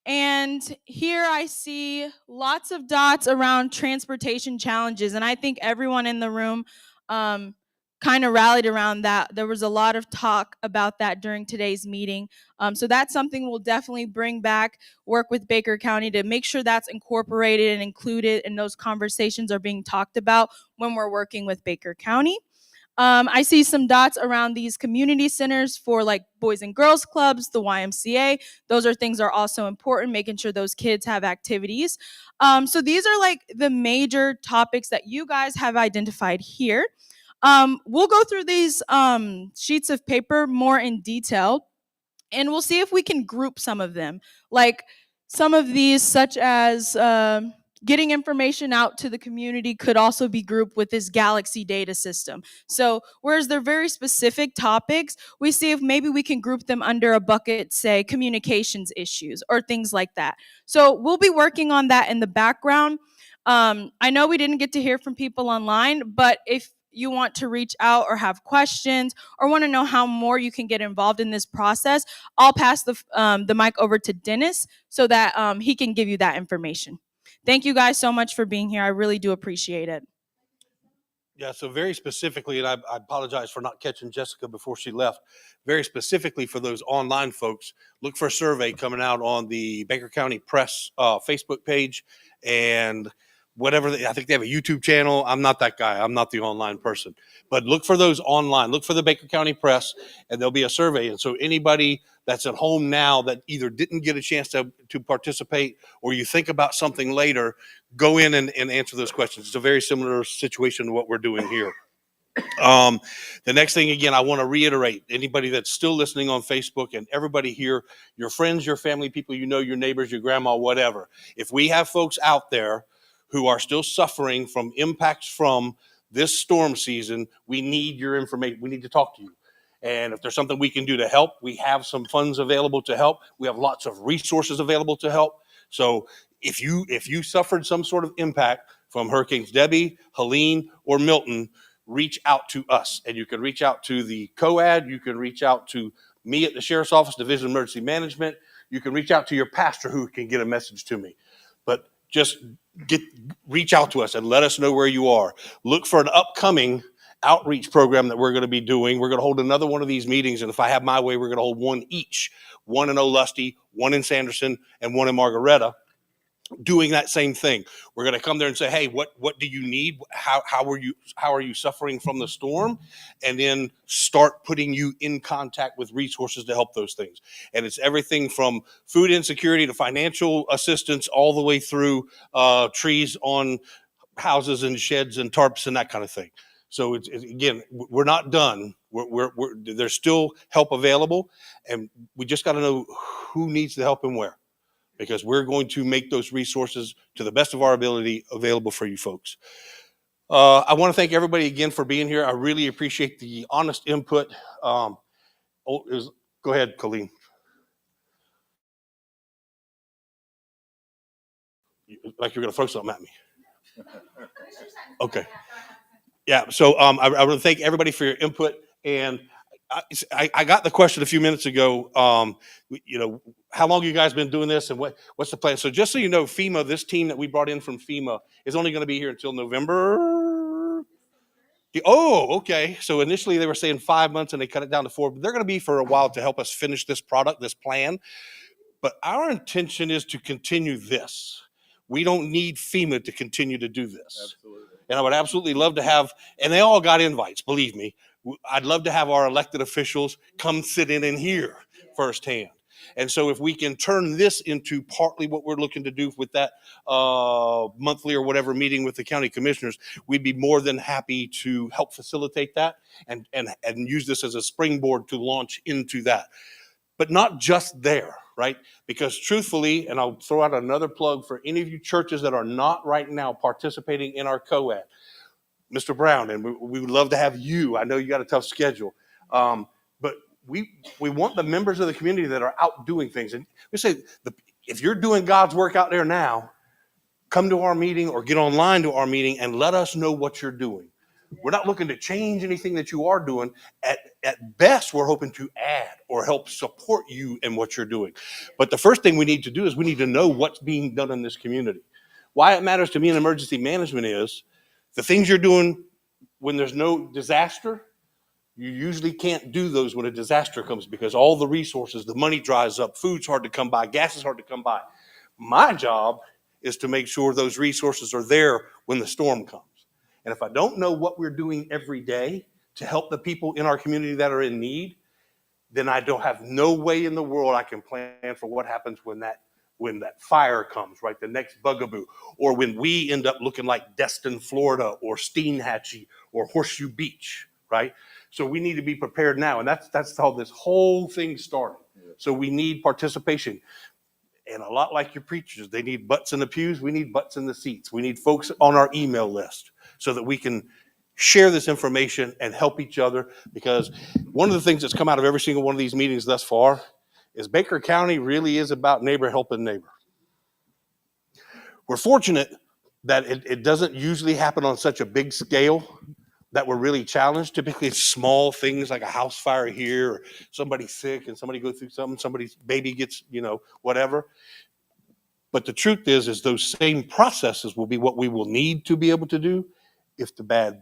And here I see lots of dots around transportation challenges. And I think everyone in the room kind of rallied around that. There was a lot of talk about that during today's meeting. So that's something we'll definitely bring back, work with Baker County to make sure that's incorporated and included and those conversations are being talked about when we're working with Baker County. I see some dots around these community centers for like Boys and Girls Clubs, the YMCA. Those are things that are also important, making sure those kids have activities. So these are like the major topics that you guys have identified here. We'll go through these sheets of paper more in detail. and we'll see if we can group some of them. Like some of these, such as getting information out to the community, could also be grouped with this Galaxy data system. So whereas they're very specific topics, we see if maybe we can group them under a bucket, say communications issues or things like that. So we'll be working on that in the background. I know we didn't get to hear from people online, but if you want to reach out or have questions or want to know how more you can get involved in this process, I'll pass the mic over to Dennis so that he can give you that information. Thank you guys so much for being here. I really do appreciate it. Yeah, so very specifically, and I apologize for not catching Jessica before she left. Very specifically for those online folks, look for a survey coming out on the Baker County Press Facebook page, and I think they have a YouTube channel. I'm not that guy. I'm not the online person. But look for those online. Look for the Baker County Press, and there'll be a survey. And so anybody that's at home now that either didn't get a chance to participate or you think about something later, go in and answer those questions. It's a very similar situation to what we're doing here. The next thing, again, I want to reiterate, anybody that's still listening on Facebook and everybody here, your friends, your family, people you know, your neighbors, your grandma, whatever. If we have folks out there who are still suffering from impacts from this storm season, we need your information. We need to talk to you. And if there's something we can do to help, we have some funds available to help. We have lots of resources available to help. So if you suffered some sort of impact from Hurricanes Debbie, Helene, or Milton, reach out to us. And you can reach out to the COAD. You can reach out to me at the Sheriff's Office, Division of Emergency Management. You can reach out to your pastor who can get a message to me. But just reach out to us and let us know where you are. Look for an upcoming outreach program that we're going to be doing. We're going to hold another one of these meetings, and if I have my way, we're going to hold one each. One in Olusty, one in Sanderson, and one in Margaretta, doing that same thing. We're going to come there and say, hey, what do you need? How are you suffering from the storm? And then start putting you in contact with resources to help those things. And it's everything from food insecurity to financial assistance, all the way through trees on houses and sheds and tarps and that kind of thing. So it's again, we're not done. There's still help available, and we just got to know who needs the help and where, because we're going to make those resources to the best of our ability available for you folks. I want to thank everybody again for being here. I really appreciate the honest input. Go ahead, Colleen. Like you're going to throw something at me. Okay. Yeah, so I want to thank everybody for your input. And I got the question a few minutes ago, how long you guys been doing this and what's the plan? So just so you know, FEMA, this team that we brought in from FEMA is only going to be here until November. Oh, okay. So initially they were saying 5 months and they cut it down to 4, but they're going to be for a while to help us finish this product, this plan. But our intention is to continue this. We don't need FEMA to continue to do this. Absolutely. And I would absolutely love to have, and they all got invites, believe me. I'd love to have our elected officials come sit in and hear firsthand. And so if we can turn this into partly what we're looking to do with that monthly or whatever meeting with the county commissioners, we'd be more than happy to help facilitate that and use this as a springboard to launch into that. But not just there, right? Because truthfully, and I'll throw out another plug for any of you churches that are not right now participating in our COAD, Mr. Brown, and we would love to have you. I know you got a tough schedule, but we want the members of the community that are out doing things. And we say, if you're doing God's work out there now, come to our meeting or get online to our meeting and let us know what you're doing. We're not looking to change anything that you are doing. At best, we're hoping to add or help support you in what you're doing. But the first thing we need to do is we need to know what's being done in this community. Why it matters to me in emergency management is the things you're doing when there's no disaster, you usually can't do those when a disaster comes because all the resources, the money dries up, food's hard to come by, gas is hard to come by. My job is to make sure those resources are there when the storm comes. And if I don't know what we're doing every day to help the people in our community that are in need, then I don't have no way in the world I can plan for what happens when that fire comes, right? The next bugaboo, or when we end up looking like Destin, Florida, or Steinhatchee, or Horseshoe Beach, right? So we need to be prepared now, and that's how this whole thing started. So we need participation. And a lot like your preachers, they need butts in the pews. We need butts in the seats. We need folks on our email list so that we can share this information and help each other. Because one of the things that's come out of every single one of these meetings thus far is Baker County really is about neighbor helping neighbor. We're fortunate that it doesn't usually happen on such a big scale that we're really challenged. Typically it's small things like a house fire here, or somebody's sick and somebody goes through something, somebody's baby gets, whatever. But the truth is those same processes will be what we will need to be able to do if the bad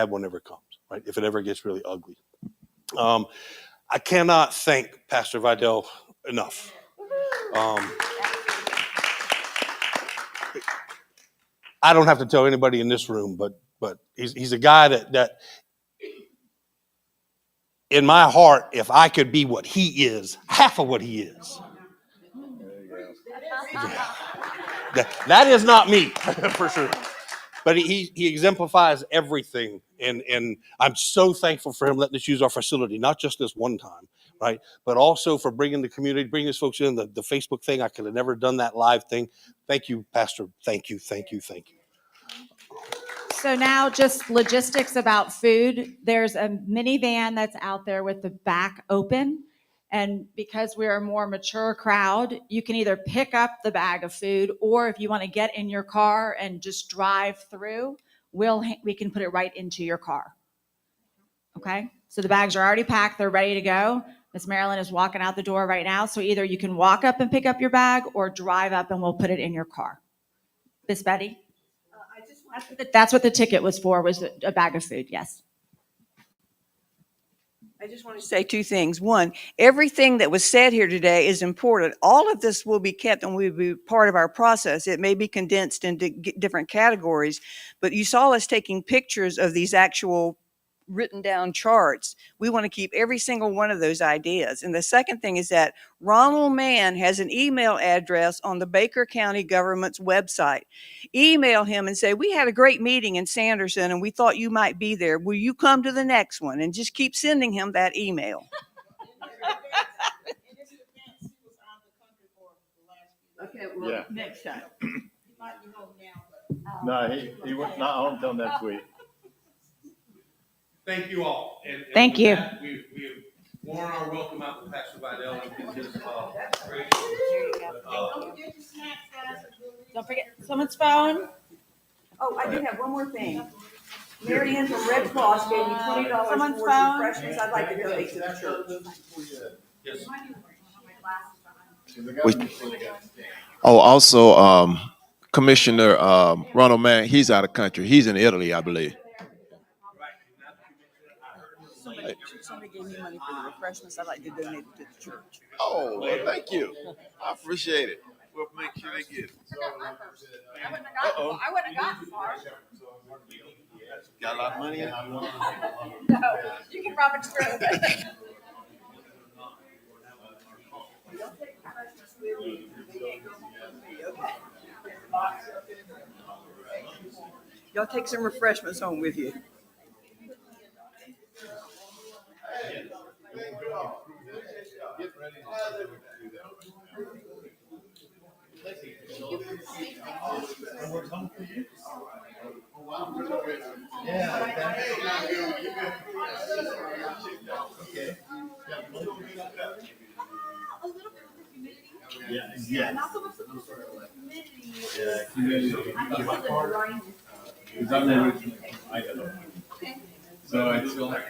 one ever comes, right? If it ever gets really ugly. I cannot thank Pastor Vidal enough. I don't have to tell anybody in this room, but he's a guy that in my heart, if I could be what he is, half of what he is. That is not me, for sure. But he exemplifies everything. And I'm so thankful for him letting us use our facility, not just this one time, right? But also for bringing the community, bringing his folks in, the Facebook thing. I could have never done that live thing. Thank you, Pastor. Thank you. So now just logistics about food. There's a minivan that's out there with the back open. And because we're a more mature crowd, you can either pick up the bag of food, or if you want to get in your car and just drive through, we can put it right into your car. Okay? So the bags are already packed. They're ready to go. Miss Marilyn is walking out the door right now. So either you can walk up and pick up your bag or drive up and we'll put it in your car. Miss Betty? That's what the ticket was for, was a bag of food, yes. I just want to say two things. One, everything that was said here today is important. All of this will be kept and will be part of our process. It may be condensed into different categories, but you saw us taking pictures of these actual written down charts. We want to keep every single one of those ideas. And the second thing is that Ronald Mann has an email address on the Baker County government's website. Email him and say, we had a great meeting in Sanderson and we thought you might be there. Will you come to the next one? And just keep sending him that email. Okay, well, yeah. Next time. No, he went not home until next week. Thank you all. And Thank you. We have worn our welcome out to Pastor Vidal and his great. Don't forget someone's phone. Oh, I do have one more thing. Mary Ann from Red Cross gave me $20 Someone's for phone. refreshments. I'd like to donate to the church. Yes. Also, Commissioner Ronald Mann, he's out of country. He's in Italy, I believe. Somebody gave me money for the refreshments. I'd like to donate it to the church. Oh, well, thank you. I appreciate it. We'll make sure they get it. I wouldn't have gotten far. Got a lot of money in it? No, you can Robert Stroke. Y'all take some refreshments home with you. Yeah. Community. So I still have